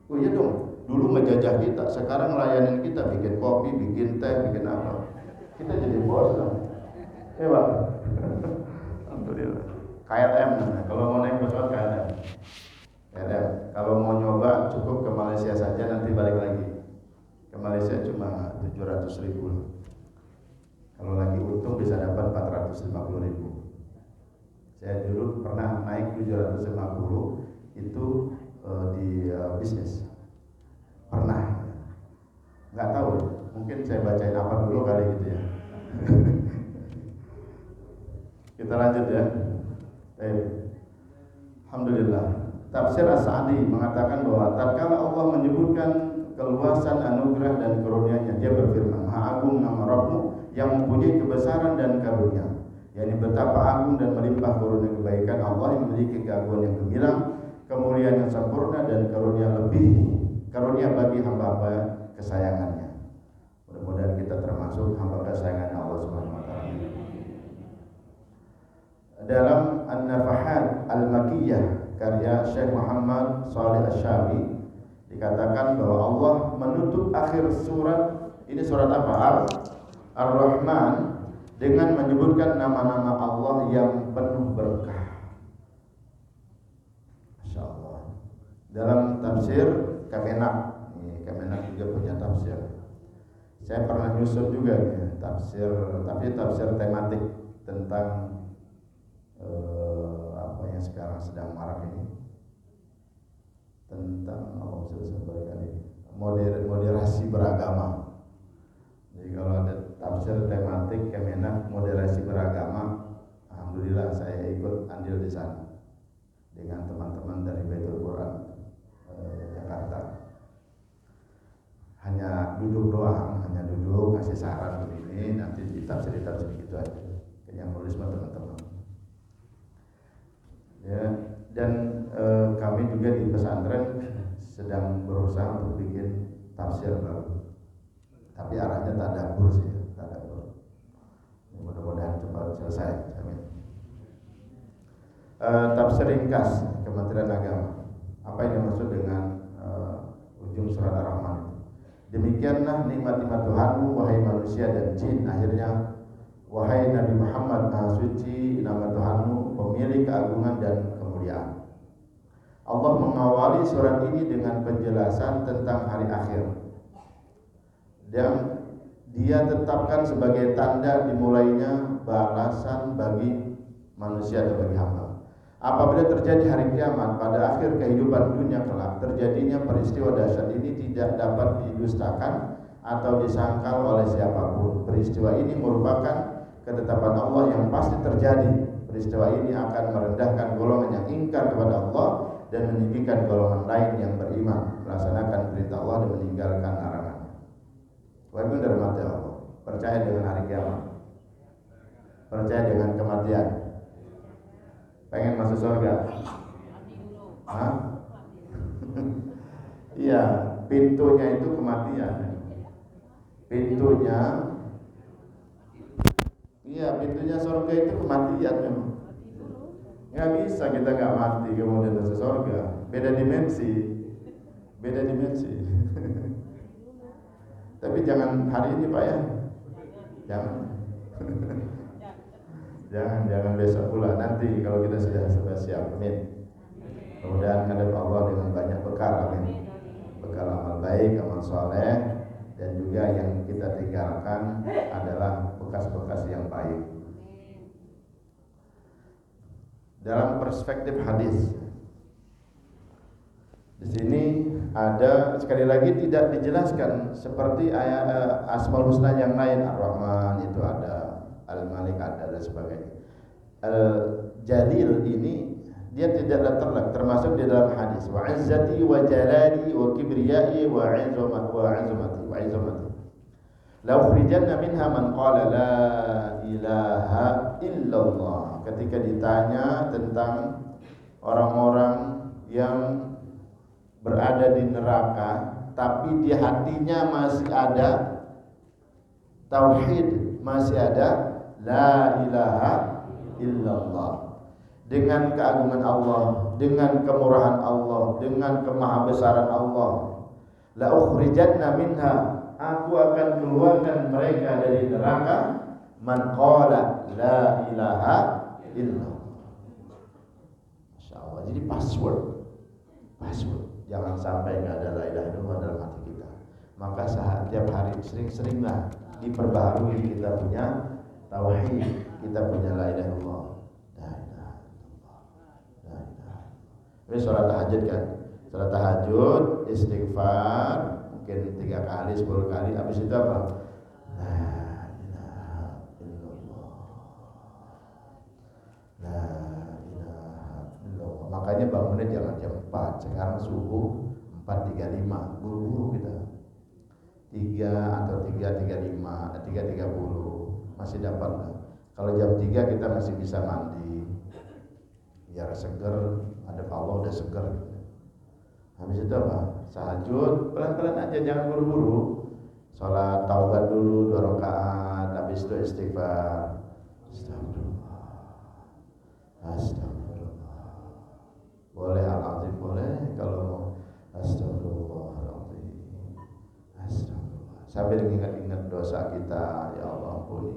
Oh iya dong, dulu ngejajah kita, sekarang layanin kita, bikin kopi, bikin teh, bikin apa. Kita jadi bos dong. Hebat. Alhamdulillah. KLM, kalau mau naik pesawat KLM. Kalau mau nyoba cukup ke Malaysia saja, nanti balik lagi. Ke Malaysia cuma 700.000. Kalau lagi untung bisa dapat 450.000. Saya dulu pernah naik 750 itu di bisnis. Pernah. Nggak tahu, mungkin saya bacain apa dulu kali gitu ya. Kita lanjut ya. Alhamdulillah. Tafsir As-Sa'di mengatakan bahwa tatkala Allah menyebutkan keluasan anugerah dan karunia-Nya, Dia berfirman, Maha agung nama Rabbmu yang mempunyai kebesaran dan karunia. yakni betapa agung dan melimpah karunia kebaikan Allah yang memiliki keagungan yang gemilang, kemuliaan yang sempurna dan karunia lebih, karunia bagi hamba-hamba kesayangannya. Mudah-mudahan kita termasuk hamba kesayangan Allah Subhanahu wa taala. Dalam An-Nafahat Al-Makkiyah karya Syekh Muhammad Shalih Asy-Syabi dikatakan bahwa Allah menutup akhir surat ini, surat apa? Ar-Rahman, dengan menyebutkan nama-nama Allah yang penuh berkah. Masya Allah. Dalam tafsir Kemenak, Kemenak juga punya tafsir. Saya pernah nyusun juga ya, tafsir, tapi tafsir tematik tentang apa yang sekarang sedang marak ini, tentang moderasi beragama. Jadi kalau ada tafsir tematik Kemenak moderasi beragama, alhamdulillah saya ikut andil di sana dengan teman-teman dari Baitul Quran Jakarta. Hanya duduk doang, hanya duduk ngasih saran begini, nanti ditafsir gitu aja. Yang nulis teman-teman. Ya, dan kami juga di pesantren sedang berusaha untuk bikin tafsir baru. Tapi arahnya tadabbur sih, tadabbur. Mudah-mudahan cepat selesai. Amin. Tafsir ringkas Kementerian Agama. Apa yang dimaksud dengan ujung surat Ar-Rahman? Demikianlah nikmat-nikmat Tuhanmu wahai manusia dan jin. Akhirnya wahai Nabi Muhammad, Maha Suci nama Tuhanmu, pemilik keagungan dan kemuliaan. Allah mengawali surat ini dengan penjelasan tentang hari akhir, dan Dia tetapkan sebagai tanda dimulainya balasan bagi manusia atau bagi hamba. Apabila terjadi hari kiamat pada akhir kehidupan dunia kelak, terjadinya peristiwa dahsyat ini tidak dapat didustakan atau disangkal oleh siapapun. Peristiwa ini merupakan ketetapan Allah yang pasti terjadi. Peristiwa ini akan merendahkan golongan yang ingkar kepada Allah dan meninggikan golongan lain yang beriman, melaksanakan perintah Allah dan meninggalkan larangannya. Wahai dari mati Allah, percaya dengan hari kiamat, percaya dengan kematian. Pengen masuk surga? Hah? Iya, pintunya itu kematian. Pintunya surga itu kematian memang. Nggak bisa kita nggak mati kemudian masuk surga. Beda dimensi. Tapi jangan hari ini Pak ya. Jangan besok pula, nanti kalau kita sudah siap. Amin. Kemudian hadap Allah dengan banyak bekal. Amin. Bekal amal baik, amal soleh, dan juga yang kita tinggalkan adalah bekas-bekas yang baik. Dalam perspektif hadis, di sini ada sekali lagi tidak dijelaskan seperti ayat Asmaul Husna yang lain. Ar-Rahman itu ada, Al-Malik ada dan sebagainya. Al-Jalil ini dia tidak termasuk di dalam hadis. Wa izzati wa jalali wa kibriyai wa izamati. La ukhrijanna minha man qala la ilaha illallah. Ketika ditanya tentang orang-orang yang berada di neraka tapi di hatinya masih ada tauhid, masih ada la ilaha illallah, dengan keagungan Allah, dengan kemurahan Allah, dengan kemahabesaran Allah. La ukhrijanna minha, aku akan keluarkan mereka dari neraka, man qala la ilaha illallah. Masyaallah. Jadi password. Jangan sampai enggak ada la ilaha illallah dalam hati kita. Maka setiap hari sering-seringlah diperbaharui kita punya tauhid, kita punya la ilaha illallah. La ilaha illallah. La ilaha. Ini salat tahajud kan? Salat tahajud, istighfar mungkin 3 kali, 10 kali, habis itu apa? La ilaha illallah. La ilaha illallah. Makanya bangunnya jangan jam 4. Sekarang subuh 4.35, buru-buru kita. 3:35, 3:30 masih dapat lah. Kalau jam 3 kita masih bisa mandi, biar seger, ada Allah udah seger. Habis itu apa? Tahajud, pelan-pelan aja, jangan buru-buru. Salat taubat dulu 2 rakaat, habis itu istighfar. Astagfirullah. Astagfirullah. Boleh al-azim, boleh kalau mau. Astagfirullahaladzim. Astagfirullah. Sambil ingat-ingat dosa kita, ya Allah ampuni.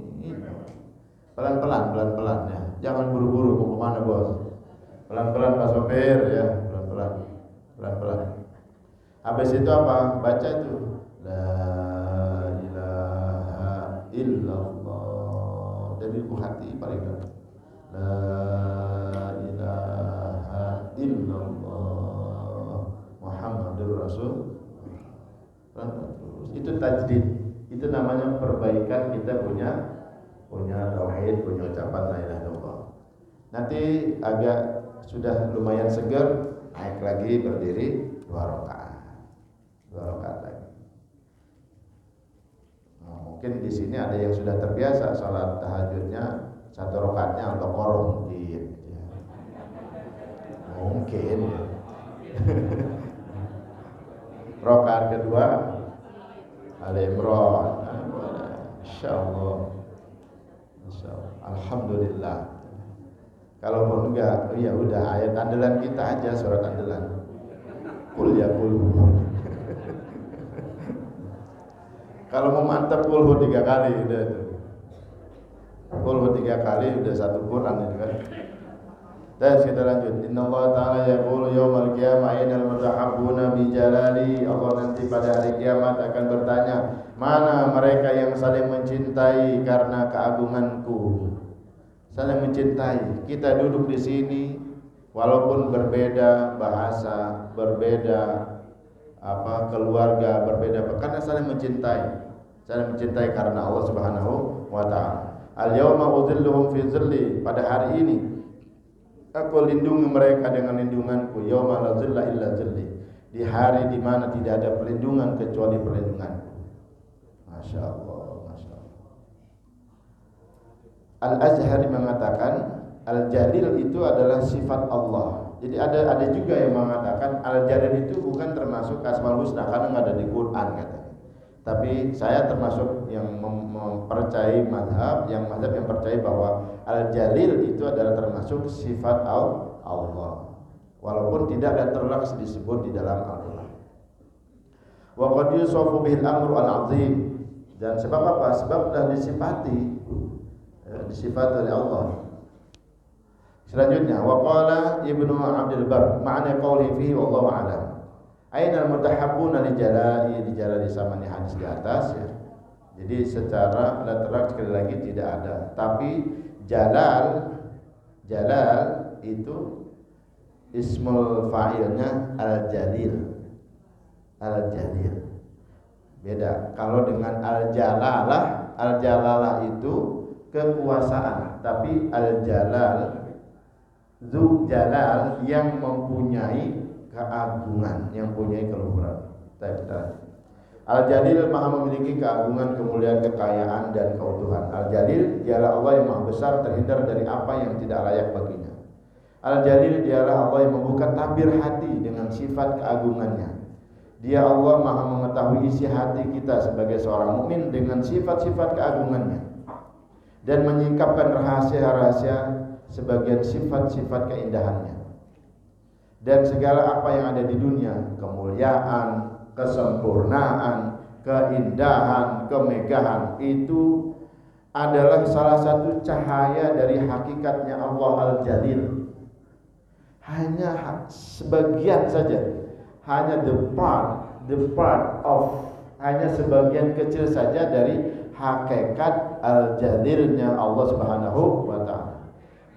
Pelan-pelan ya. Jangan buru-buru mau kemana bos. Pelan-pelan Pak Sopir ya, pelan-pelan. Habis itu apa? Baca itu. La ilaha illallah. Dari buku hati paling dekat. La ilaha illallah Muhammadur Rasul. Itu tajdid. Itu namanya perbaikan kita punya tauhid, punya ucapan la ilaha illallah. Nanti agak sudah lumayan segar, naik lagi berdiri 2 rakaat. 2 rakaat lagi. Nah, mungkin di sini ada yang sudah terbiasa salat tahajudnya 1 rakaatnya Al-Baqarah mungkin. Ya. Mungkin. Rakaat kedua Al-Imran. Insyaallah. Alhamdulillah. Kalaupun enggak, ya udah ayat andalan kita aja, surat andalan. Qul ya qul. Kalau mau mantap qul 3 kali udah itu. Qul 3 kali udah satu Quran itu kan. Dan kita lanjut. Innallaha ta'ala yaqulu yaumal qiyamah ainal mutahabbuna bi jalali. Allah nanti pada hari kiamat akan bertanya, mana mereka yang saling mencintai karena keagunganku. Saling mencintai. Kita duduk di sini walaupun berbeda bahasa, berbeda keluarga, berbeda karena saling mencintai. Saling mencintai karena Allah Subhanahu wa taala. Al-yauma udhilluhum fi dhilli. Pada hari ini aku lindungi mereka dengan lindunganku. Yauma la dhilla illa dhilli. Di hari di mana tidak ada perlindungan kecuali perlindunganku. Masya Allah. Al-Azhari mengatakan Al-Jalil itu adalah sifat Allah. Jadi ada juga yang mengatakan Al-Jalil itu bukan termasuk Asmaul Husna karena nggak ada di Quran katanya. Tapi saya termasuk yang mempercayai mazhab yang percaya bahwa Al-Jalil itu adalah termasuk sifat Allah. Walaupun tidak ada terlaks disebut di dalam Al-Quran. Wa qad yusafu bihil amru al-azim. Dan sebab apa? Sebab sudah disifati oleh Allah. Selanjutnya waqala Ibnu Abdul Bar ma'na qawli fihi wallahu a'lam. Ainal mutahabbuna li jalali samani hadis di atas ya. Jadi secara letterak sekali lagi tidak ada. Tapi jalal itu ismul fa'ilnya al-jalil. Al-jalil. Beda. Kalau dengan al-jalalah itu kekuasaan, tapi al-jalal Zu Jalal yang mempunyai keagungan, yang mempunyai keluhuran. Al-Jalil maha memiliki keagungan, kemuliaan, kekayaan dan keutuhan. Al-Jalil dialah Allah yang maha besar, terhindar dari apa yang tidak layak baginya. Al-Jalil dialah Allah yang membuka tabir hati dengan sifat keagungannya. Dia Allah maha mengetahui isi hati kita sebagai seorang mukmin dengan sifat-sifat keagungannya dan menyingkapkan rahasia-rahasia sebagian sifat-sifat keindahannya. Dan segala apa yang ada di dunia, kemuliaan, kesempurnaan, keindahan, kemegahan, itu adalah salah satu cahaya dari hakikatnya Allah Al-Jalil. Hanya sebagian saja, hanya the part of, hanya sebagian kecil saja dari hakikat Al-Jalilnya Allah Subhanahu wa ta'ala.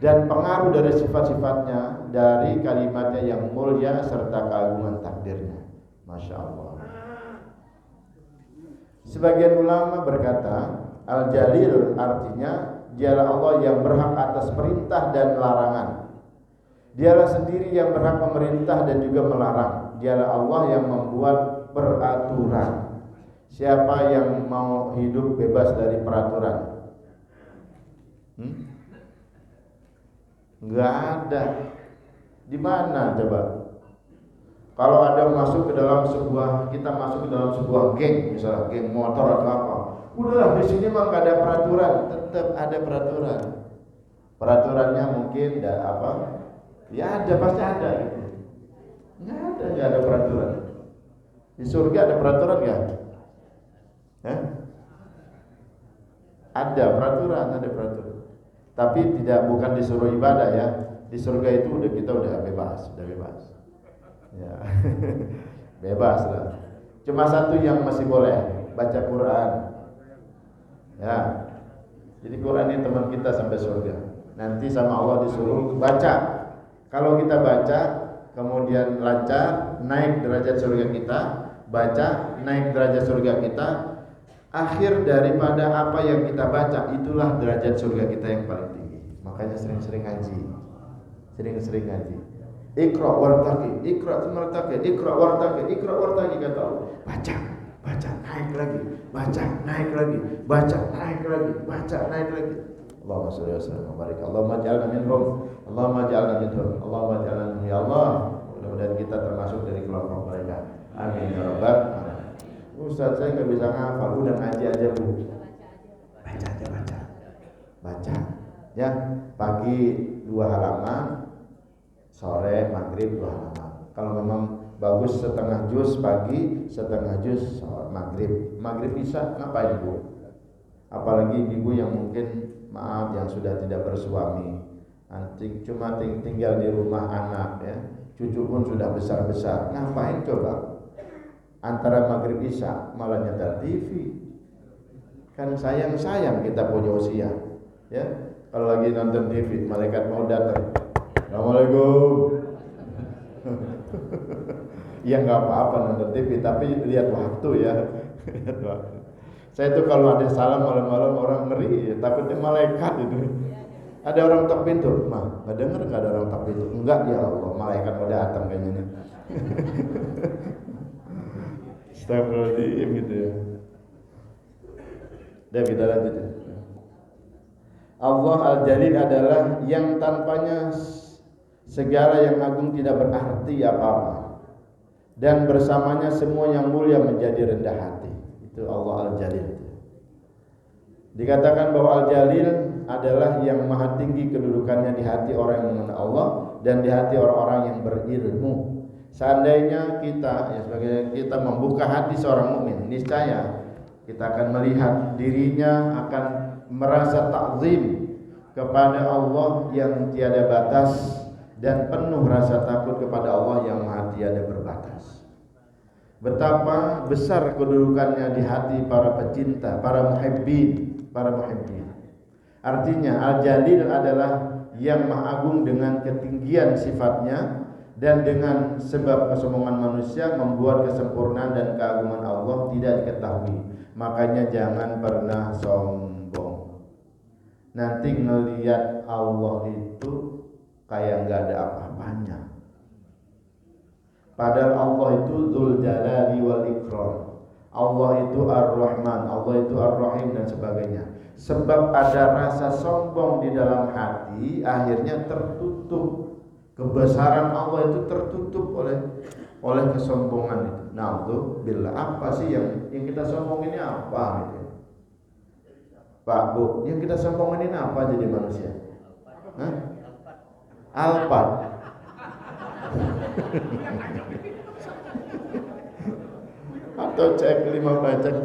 Dan pengaruh dari sifat-sifatnya, dari kalimatnya yang mulia serta keagungan takdirnya. Masya Allah. Sebagian ulama berkata Al-Jalil artinya dialah Allah yang berhak atas perintah dan larangan. Dialah sendiri yang berhak memerintah dan juga melarang. Dialah Allah yang membuat peraturan. Siapa yang mau hidup bebas dari peraturan? Enggak ada. Di mana coba? Kalau ada masuk ke dalam sebuah, kita masuk ke dalam sebuah geng, misalnya geng motor atau apa, udahlah di sini mah nggak ada peraturan, tetap ada peraturan. Peraturannya mungkin tidak apa, ya ada pasti ada. Gitu. Nggak ada peraturan. Di surga ada peraturan nggak? Ada peraturan, ada peraturan. Tapi bukan disuruh ibadah ya. Di surga itu kita udah bebas. Ya. Bebas lah. Cuma satu yang masih boleh, baca Quran. Ya. Jadi Quran ini teman kita sampai surga. Nanti sama Allah disuruh baca. Kalau kita baca, kemudian lancar, naik derajat surga kita, baca, naik derajat surga kita, akhir daripada apa yang kita baca, itulah derajat surga kita yang paling tinggi. Makanya sering-sering ngaji. Iqra wartaqi, iqra wartaqi, iqra wartaqi, iqra wartaqi, kata Allah. Baca, naik lagi, baca, naik lagi, baca, naik lagi, baca, naik lagi. Allahumma shalli wa sallim wa barik. Allahumma ja'alna minhum. Allahumma ja'alna minhum. Allahumma ja'alna minhum ya Allah. Mudah-mudahan kita termasuk dari kelompok mereka. Amin ya rabbal alamin. Ustaz, saya nggak bisa ngafal, udah ngaji aja Bu. Baca aja, baca. Ya, pagi 2 halaman, sore maghrib 2 halaman. Kalau memang bagus setengah juz pagi, setengah juz maghrib. Maghrib bisa ngapain Bu? Apalagi ibu yang mungkin maaf yang sudah tidak bersuami, nanti cuma tinggal di rumah anak ya, cucu pun sudah besar-besar. Ngapain coba? Antara maghrib isya malah nyetel TV. Kan sayang kita punya usia. Ya, kalau lagi nonton TV, malaikat mau datang. Assalamualaikum. Ya nggak apa-apa nonton TV, tapi lihat waktu ya. Lihat waktu. Saya itu kalau ada salam malam-malam orang ngeri, takutnya malaikat itu. Ada orang tok pintu, mah nggak dengar nggak ada orang tok pintu? Enggak ya Allah, malaikat mau datang kayaknya nih. Astagfirullahaladzim gitu ya. Dan kita lanjut. Allah Al-Jalil adalah yang tanpanya segala yang agung tidak berarti apa-apa, dan bersamanya semua yang mulia menjadi rendah hati. Itu Allah Al-Jalil. Dikatakan bahwa Al-Jalil adalah yang maha tinggi kedudukannya di hati orang yang mengenal Allah dan di hati orang-orang yang berilmu. Seandainya kita membuka hati seorang mukmin, niscaya kita akan melihat dirinya akan merasa takzim kepada Allah yang tiada batas dan penuh rasa takut kepada Allah yang maha tiada berbatas. Betapa besar kedudukannya di hati para pecinta, para muhibbin. Artinya Al-Jalil adalah yang maha agung dengan ketinggian sifatnya, dan dengan sebab kesombongan manusia membuat kesempurnaan dan keagungan Allah tidak diketahui. Makanya jangan pernah sombong. Nanti ngelihat Allah itu kayak nggak ada apa-apanya. Padahal Allah itu Dzul Jalali wal Ikram. Allah itu Ar-Rahman, Allah itu Ar-Rahim dan sebagainya. Sebab ada rasa sombong di dalam hati, akhirnya tertutup. Kebesaran Allah itu tertutup oleh kesombongan itu. Nah, itu bila apa sih yang kita sombongin ini apa gitu? Pak Bu, yang kita sombongin ini apa jadi manusia? Hah? Alphard. Atau cek 5 bacak.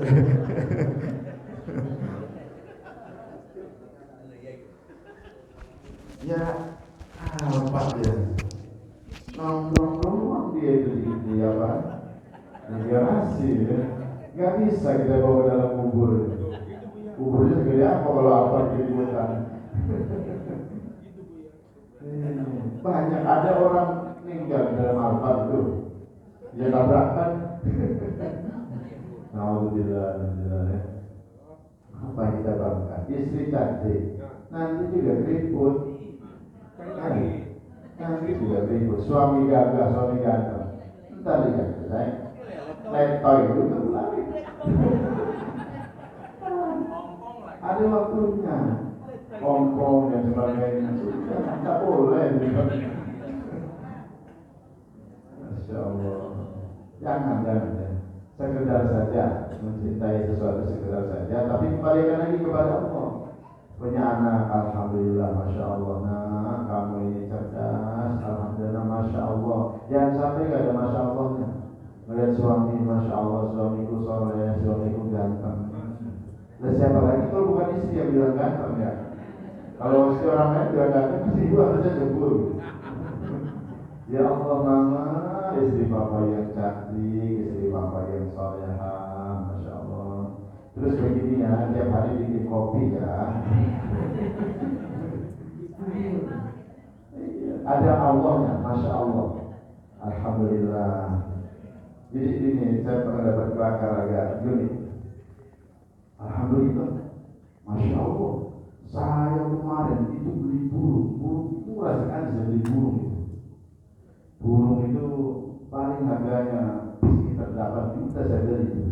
Ya, Alphard ya. Nongkrong dia itu di apa? Di garasi ya. Gak bisa kita bawa dalam kubur. Kuburnya segede apa kalau Alphard jadi buatan? Banyak ada orang meninggal dalam Alphard itu. Dia tabrakan. Alhamdulillah ya. Apa yang kita banggakan? Istri cantik, nanti juga keriput. Nanti juga keriput. Suami gagah, suami ganteng. Entar lihat saya. Letoy itu lari. Ada waktunya. Ompong dan sebagainya. Sudah tak boleh. Masya Allah. jangan ya. Sekedar saja mencintai sesuatu sekedar saja, tapi kembalikan lagi kepada Allah. Punya anak, alhamdulillah, masya Allah. Nah, kamu ini cerdas, alhamdulillah, masya Allah. Jangan sampai gak ada masya Allahnya. Melihat suami, masya Allah, suamiku soleh, suamiku ganteng. Lah siapa lagi kalau bukan istri yang bilang ganteng ya? Kalau istri orang lain bilang ganteng, pasti ibu harusnya jemput. Ya Allah, mama, istri papa yang cantik, istri papa yang solehah, masya Allah. Terus begini ya, tiap hari bikin kopi ya. Ada Allahnya, masya Allah, alhamdulillah. Jadi ini saya pernah dapat kelakar agak unik. Alhamdulillah, masya Allah. Saya kemarin itu beli burung murah sekali saya beli burung itu. Burung itu paling harganya sekitar 8 juta saya beli.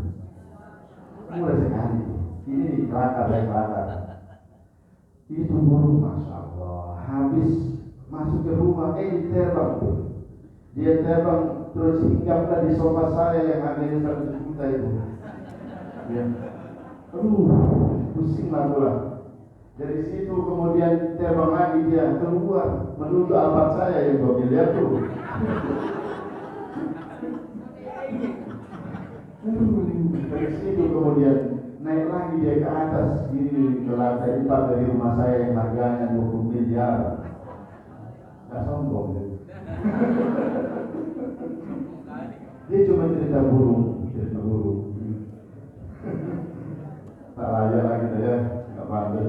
Murah sekali. Ini kelakar saya kelakar. Itu burung masya Allah habis masuk ke rumah diterbang tuh. Dia terbang terus hinggaplah di sofa saya yang harganya 100 juta itu. Ya. Pusing lah pula. Dari situ kemudian terbang lagi dia keluar menuju Alphard saya yang 2 miliar tuh. Dari situ kemudian naik lagi dia ke atas ini ke lantai 4 dari rumah saya yang harganya 20 miliar. Gak sombong dia. Dia cuma cerita burung. Tak layak lah kita ya, gak pantas.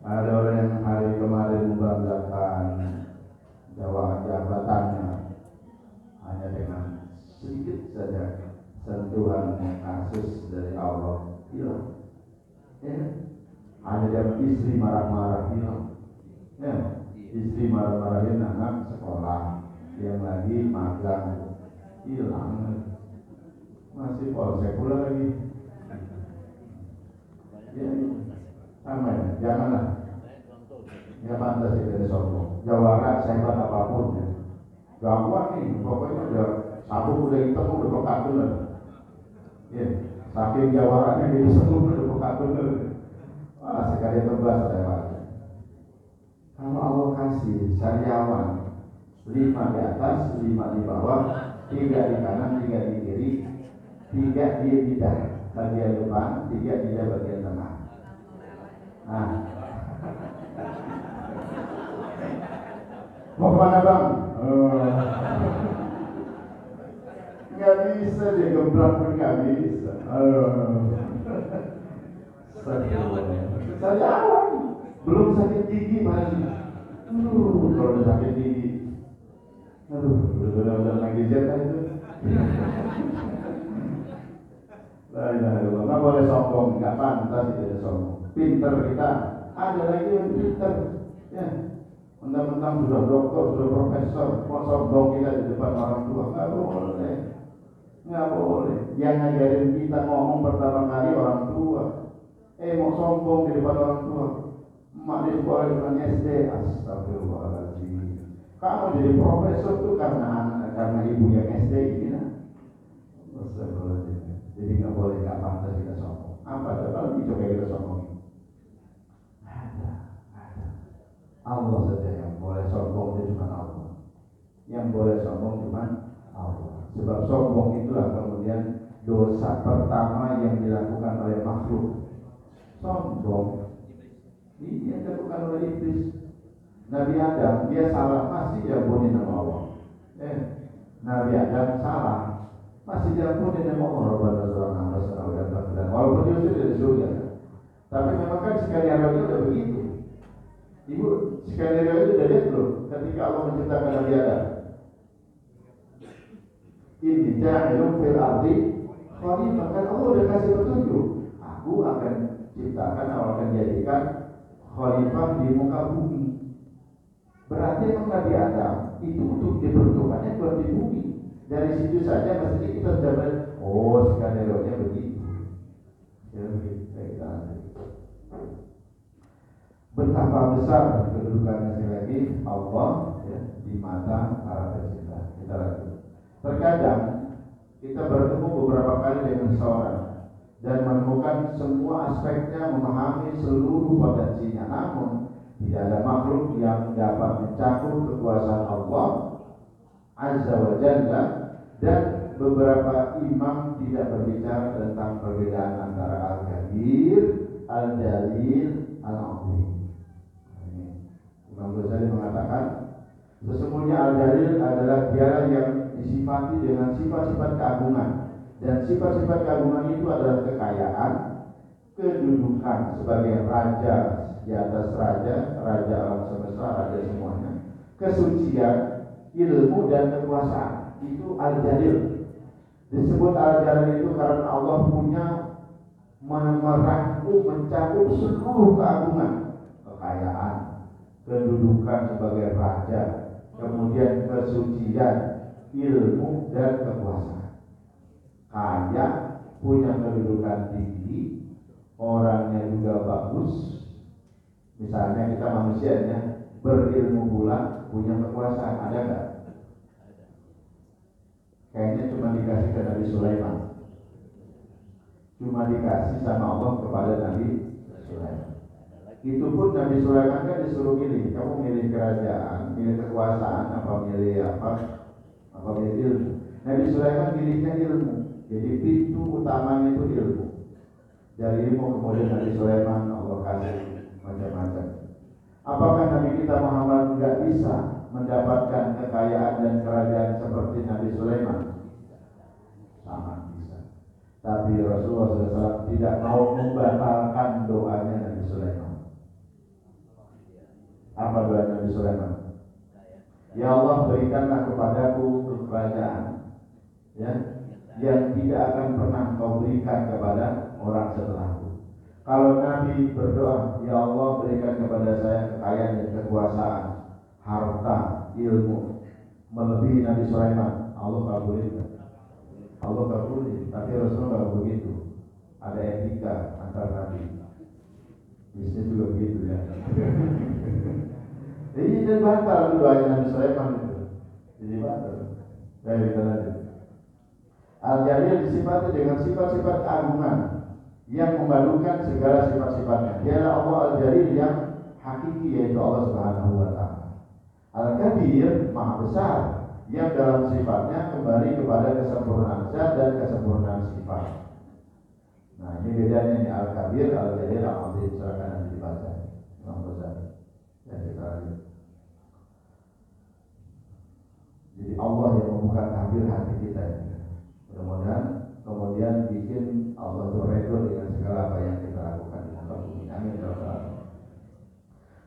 Ada orang yang hari kemarin membanggakan jabatannya hanya dengan sedikit saja sentuhan kasus dari Allah hilang. Ya. Hanya dengan istri marah-marah hilang. Ya. Istri marah-marahin anak sekolah yang lagi magang hilang. Masih polsek pula lagi. Ya, sama ya, janganlah. Ya pantas kita sombong. Jawara sehebat apapun ya. Gampang nih, pokoknya udah sabuk udah hitam udah pekat bener. Ya, saking jawarannya jadi semua udah pekat bener. Wah, sekali tebas saya. Kalau Allah kasih sariawan 5 di atas, 5 di bawah, 3 di kanan, 3 di kiri, 3 di lidah bagian depan, 3 di lidah bagian tengah. Nah, mau kemana bang? Nggak bisa dia gebrak pun nggak bisa. Sariawan belum sakit gigi masih. Kalau udah sakit gigi, udah nangis kan itu. La ilaha illallah. Nggak boleh sombong, nggak pantas itu sombong. Pinter kita, ada lagi yang pinter, ya. Mentang-mentang sudah dokter, sudah profesor, mau sombong kita di depan orang tua, nggak boleh, nggak boleh. Yang ngajarin kita ngomong pertama kali orang tua. Mau sombong di depan orang tua. Emak di sekolah dengan SD, astagfirullahaladzim. Kamu jadi profesor tuh karena ibu yang SD gitu. Astagfirullahaladzim. Jadi nggak boleh, nggak pantas kita sombong. Apa ada kalau dicoba kita sombong? Ada. Allah saja yang boleh sombong itu cuma Allah. Yang boleh sombong cuma Allah. Sebab sombong itulah kemudian dosa pertama yang dilakukan oleh makhluk. Sombong ini yang dilakukan oleh iblis. Nabi Adam dia salah masih diampuni sama Allah. Nabi Adam salah masih diampuni sama Allah. Walaupun dia sudah di surga. Tapi memang kan skenario itu udah begitu. Ibu skenario itu udah lihat belum ketika Allah menciptakan Nabi Adam? Ini ja'ilun fil ardi khalifah, kan Allah udah kasih petunjuk. Aku akan ciptakan, aku akan jadikan khalifah di muka bumi. Berarti memang Nabi Adam itu untuk diperuntukkannya buat di bumi. Dari situ saja mesti kita sudah skenario-nya begitu. Ya begitu kita. Betapa besar kedudukannya sekali lagi Allah, ya. di mata para pecinta. Kita lanjut. Terkadang kita bertemu beberapa kali dengan seseorang dan menemukan semua aspeknya, memahami seluruh potensinya, namun tidak ada makhluk yang dapat mencakup kekuasaan Allah Azza wa Jalla, dan beberapa imam tidak berbicara tentang perbedaan antara Al-Kabir, Al-Jalil, Al-Azim. Imam Ghazali mengatakan, sesungguhnya Al-Jalil adalah dialah yang disifati dengan sifat-sifat keagungan, dan sifat-sifat keagungan itu adalah kekayaan, kedudukan sebagai raja di atas raja, raja alam semesta, raja semuanya, kesucian, ilmu dan kekuasaan. Itu Al-Jalil. Disebut Al-Jalil itu karena Allah punya merangkum, mencakup seluruh keagungan, kekayaan, kedudukan sebagai raja, kemudian kesucian, ilmu dan kekuasaan. Kaya, punya kedudukan tinggi, orangnya juga bagus. Misalnya kita manusianya berilmu pula, punya kekuasaan, ada nggak? Kayaknya cuma dikasih ke Nabi Sulaiman, cuma dikasih sama Allah kepada Nabi Sulaiman. Itu pun Nabi Sulaiman kan disuruh milih, kamu milih kerajaan, milih kekuasaan, apa milih apa milih ilmu. Nabi Sulaiman milihnya ilmu, jadi pintu utamanya itu ilmu. Dari ilmu kemudian Nabi Sulaiman Allah kasih macam-macam. Apakah Nabi kita Muhammad nggak bisa mendapatkan kekayaan dan kerajaan seperti Nabi Sulaiman? Sangat bisa. Tapi Rasulullah SAW tidak mau membatalkan doanya Nabi Sulaiman. Apa doa Nabi Sulaiman? Ya Allah, berikanlah kepadaku kerajaan, ya, yang tidak akan pernah kau berikan kepada orang setelahku. Kalau Nabi berdoa, ya Allah, berikan kepada saya kekayaan dan kekuasaan, harta, ilmu, melebihi Nabi Sulaiman, Allah kabulin. Allah kabulin. Tapi Rasulullah nggak begitu. Ada etika antar Nabi. Bisnis juga begitu ya. Jadi dan batal doanya Nabi Sulaiman itu. Jadi batal. Baik, kita lanjut. Al-Jalil disifati dengan sifat-sifat keagungan yang memadukan segala sifat-sifatnya. Dialah Allah Al-Jalil yang hakiki, yaitu Allah Subhanahu wa Ta'ala. Al-Kabir, Maha Besar, yang dalam sifatnya kembali kepada kesempurnaan zat dan kesempurnaan sifat. Nah, ini bedanya nih, Al-Kabir, Al-Jalil, Al-Azim. Silakan nanti dibaca. Imam Ghazali. Ya, kita lanjut. Jadi Allah yang membuka tabir hati kita ini. Mudah-mudahan kemudian bikin Allah itu redha dengan segala apa yang kita lakukan. Amin.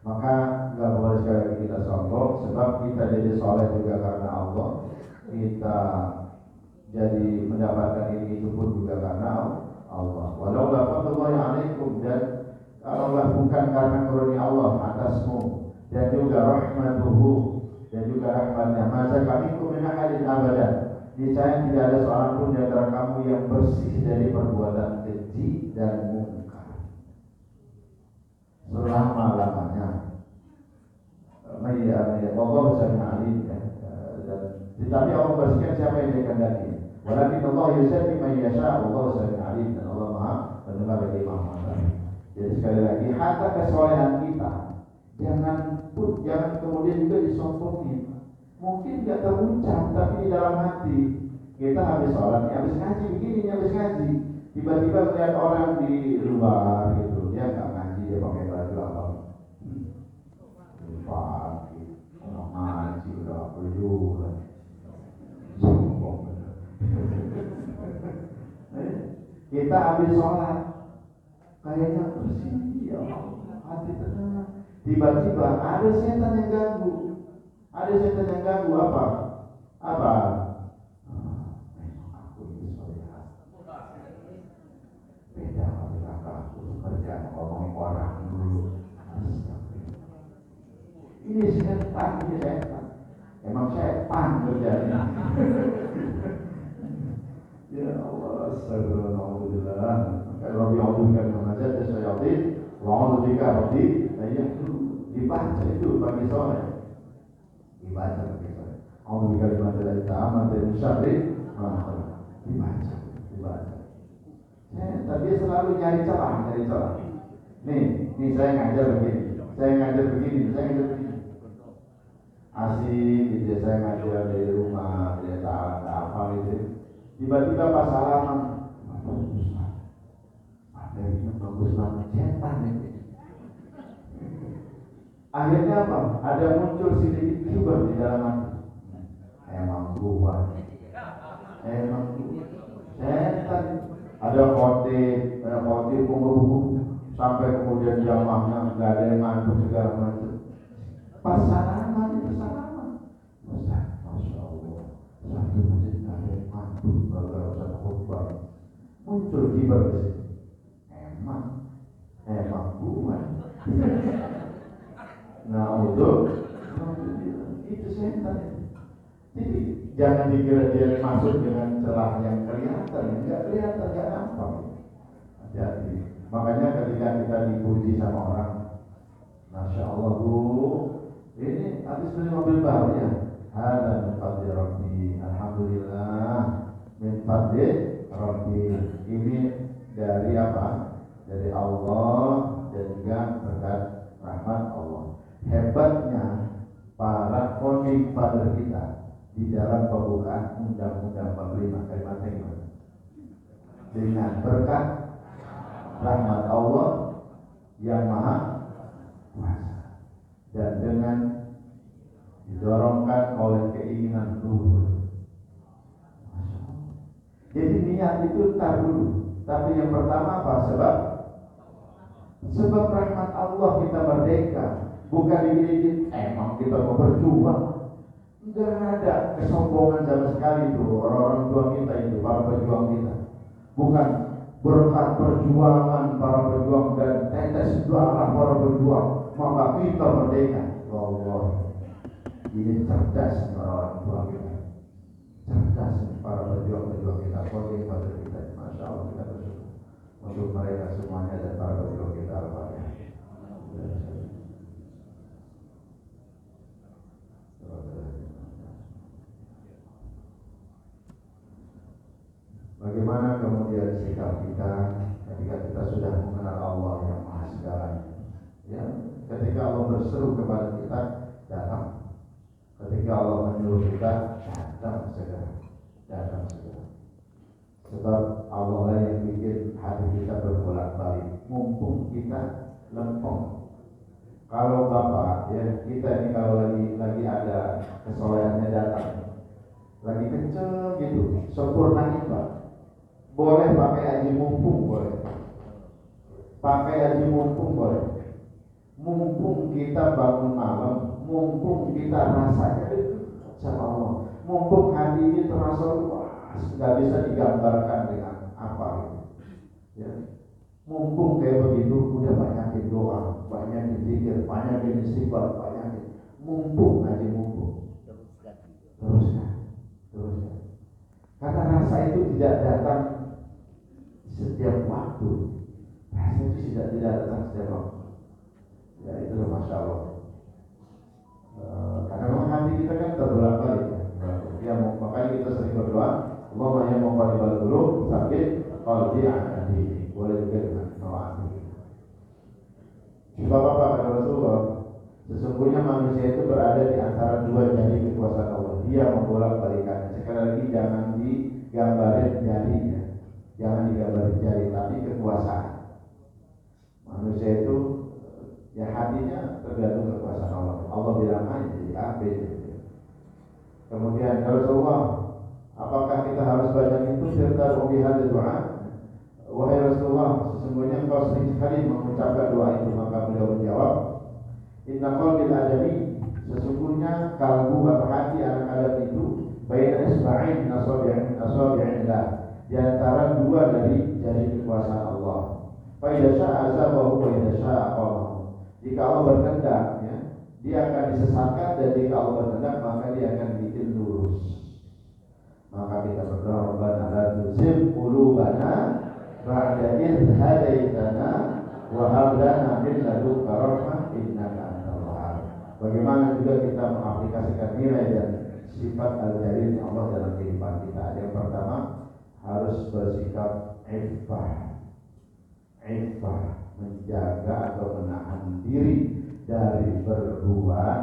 Maka nggak boleh sekali lagi kita sombong, sebab kita jadi soleh juga karena Allah. Kita jadi mendapatkan ini itu pun juga karena Allah. Walau fadlullahi alaikum, dan kalaulah bukan karena karunia Allah atasmu dan juga rahmatuhu dan juga rahmatnya, masa kami kumina hadin abadan. Niscaya tidak ada seorang pun di antara kamu yang bersih dari perbuatan keji dan mungkar selama-lamanya. Allah bersama alim, ya. Tetapi Allah bersihkan siapa yang dia kehendaki. Walakin Allah yusaffi man yasha, Allah bersama alim, dan Allah Maha mendengar bagi Maha mengetahui. Jadi sekali lagi, harta kesolehan kita jangan kemudian juga disombongin. Mungkin tidak terucap, tapi di dalam hati kita habis sholat, habis ngaji begini, habis ngaji, tiba-tiba melihat orang di luar gitu, dia nggak ngaji, dia pakai baju apa? Pagi, orang ngaji udah berjualan, sombong. Kita habis sholat, kayaknya bersih, ya Allah, hati tenang. Tiba-tiba ada setan yang ganggu. Ada setan yang ganggu apa? Aku ini soleha. Beda kalau aku kerja ngomongin orang dulu. Ini setan. Emang setan kerjanya. Ya Allah, astagfirullah. Kalau diaudulkan mengajar syaitan, wa'udhu bika rabbi, itu dibaca itu pagi sore. dibaca begitu. Allah dikalimat dari tamat dari syarri, dibaca. Tapi selalu nyari celah. Nih saya ngajar begini. Asik gitu, saya ngajar dari rumah, dia tak apa gitu. Tiba-tiba pas salaman, materinya bagus banget, cetan ini. Akhirnya apa? Ada muncul sedikit kibar di dalam hati. Emang gua cetan. Ada khotib buku sampai kemudian jamaahnya nggak ada yang ngantuk segala macam. Pas salaman itu Ustaz, Masya Allah, satu masjid nggak ada yang ngantuk kalau Ustaz khutbah. Muncul kibar di sini. Emang bukan. Nah untuk itu setan. Jadi jangan dikira dia masuk dengan celah yang kelihatan, nggak nampak. Jadi makanya ketika kita dipuji sama orang, Masya Allah Bu, ini habis beli mobil baru ya. Hada min fadli Rabbi, alhamdulillah min fadli Rabbi. Ini dari apa? Dari Allah dan juga berkat rahmat Allah. Hebatnya para founding father kita di dalam pembukaan Undang-Undang 45 kalimat gimana? Dengan berkat rahmat Allah yang maha kuasa dan dengan didorongkan oleh keinginan luhur. Jadi niat itu tar dulu. Tapi yang pertama apa? Sebab rahmat Allah kita merdeka. Bukan dikit-dikit emang kita mau berjuang. Enggak ada kesombongan sama sekali itu orang-orang tua kita itu, para pejuang kita. Bukan berkat perjuangan para pejuang dan tetes darah para pejuang maka kita merdeka. Allah, ini cerdas orang-orang tua kita. Cerdas para pejuang-pejuang kita, pada kita. Masya Allah, kita bersyukur untuk mereka semuanya dan para pejuang kita. Al-Fatihah. Bagaimana kemudian sikap kita ketika kita sudah mengenal Allah yang Maha Segalanya? Ya, ketika Allah berseru kepada kita, datang. Ketika Allah menyuruh kita, datang segera. Sebab Allah lah yang bikin hati kita berbolak-balik. Mumpung kita lempeng. Kalau Bapak, ya kita ini kalau lagi ada kesolehannya datang, lagi kenceng gitu, sempurnain Pak. Boleh pakai haji mumpung, boleh. Mumpung kita bangun malam, mumpung kita rasanya sama Allah, mumpung hati ini terasa luas, nggak bisa digambarkan dengan apa gitu. Ya. Mumpung kayak begitu, udah banyakin doa, banyakin zikir, banyakin istighfar, banyakin. Mumpung. Teruskan. Karena rasa itu tidak datang setiap waktu. Rasa itu tidak datang setiap waktu. Ya itu Masya Allah. Karena memang hati kita kan terbolak-balik ya. Makanya kita sering berdoa, Allahumma ya muqallibal qulub tsabbit qalbi 'ala dinik. Boleh juga dengan doa. Bapak kata Rasulullah, sesungguhnya manusia itu berada di antara dua jari kekuasaan Allah. Dia membolak-balikannya. Sekali lagi jangan digambarin jarinya. Jangan digambarin jari, tapi kekuasaan. Manusia itu ya hatinya tergantung kekuasaan Allah. Allah bilang aja jadi A, B. Kemudian Rasulullah, apakah kita harus banyak itu serta ubihad doa? Wahai Rasulullah, sesungguhnya engkau sering sekali mengucapkan doa itu. Maka beliau menjawab, Inna qalbil adami, sesungguhnya kalbu atau hati anak Adam itu baina isba'in asabi'illah, di antara dua dari jari kekuasaan Allah. Fa idza syaa azabahu wa idza syaa aqamahu. Jika Allah berkehendak, ya, dia akan disesatkan, dan jika Allah berkehendak maka dia akan bikin lurus. Maka kita berdoa, Rabbana la tuzigh qulubana ba'da idh hadaitana wa hab lana min ladunka rahmah innaka antal wahhab. Bagaimana bagaimana juga kita mengaplikasikan nilai dan sifat al-jalil Allah dalam kehidupan kita. Yang pertama harus bersikap iffah, menjaga atau menahan diri dari berbuat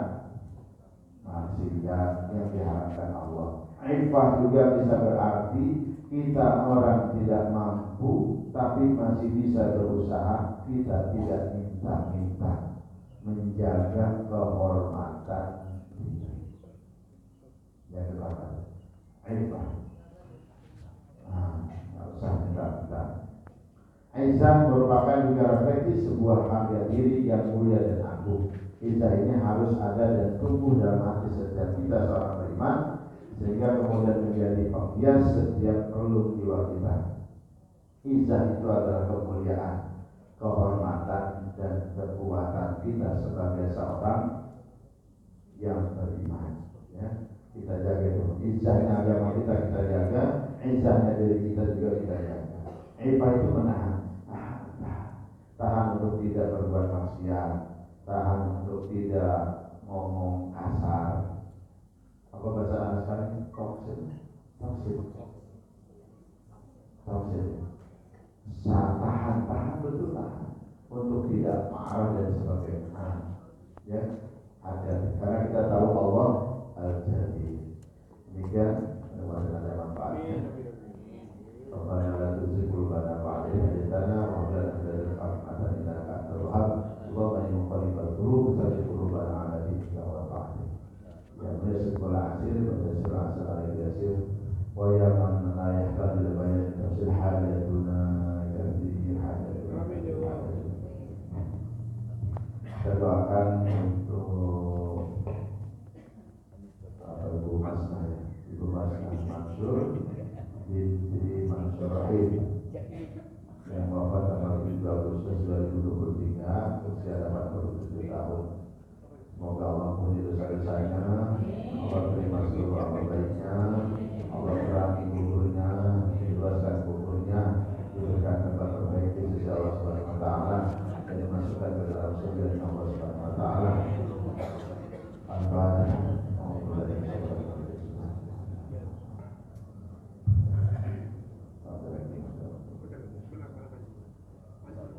maksiat yang diharapkan Allah. Iffah juga bisa berarti kita orang tidak mampu tapi masih bisa berusaha, kita tidak minta-minta, menjaga kehormatan diri. Yang kedua, iffah. Nggak usah minta-minta. Izzah merupakan juga refleksi sebuah harga diri yang mulia dan agung. Izzah ini harus ada dan tumbuh dalam hati setiap kita seorang beriman, sehingga kemudian menjadi penghias setiap relung jiwa kita. Izzah itu adalah kemuliaan, kehormatan dan kekuatan kita sebagai seorang yang beriman. Ya, kita jaga itu. Izzahnya agama kita jaga, izzahnya diri kita juga kita jaga. Iffah itu menahan, tahan untuk tidak berbuat maksiat, tahan untuk tidak ngomong kasar. Apa bahasa anak sekarang? Toksik. Tahan betul untuk tidak marah dan sebagainya. Ya, ada karena kita tahu Allah al-Jalil. Demikian ada manfaatnya. Rabbana la tuzigh qulubana ba'da idh hadaytana wa hab lana min ladunka rahmatan innaka antal wahhab. Allahumma ya muqallibal qulub tsabbit qulubana 'ala dinika wa ta'atik. Ya Rasul al-Asir wa Rasul al-Asir wa ya man la yahtaju li bayan tafsir hajatuna yakfi hajatuna. Kita doakan untuk Ibu Hasnah Mansur binti Mansur Rahim yang wafat tanggal 7 Agustus 2023 usia 87 tahun. Semoga Allah mengampuni dosa-dosanya, Allah terima seluruh amal baiknya, Allah terangi kuburnya, diluaskan kuburnya, diberikan tempat terbaik di sisi Allah Subhanahu wa taala dan dimasukkan ke dalam surga Allah Subhanahu wa taala. Al-Fatihah.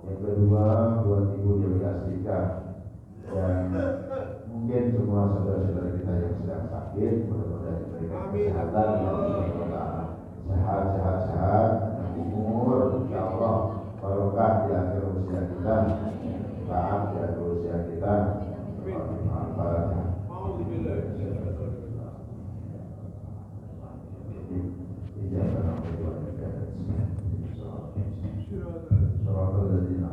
Yang kedua, buat Ibu Dewi Astika dan mungkin semua saudara-saudara kita yang sedang sakit, mudah-mudahan diberikan kesehatan yang sehat, umur, insya Allah barokah di akhir usia kita, taat di akhir usia kita. Surah Al-Ladin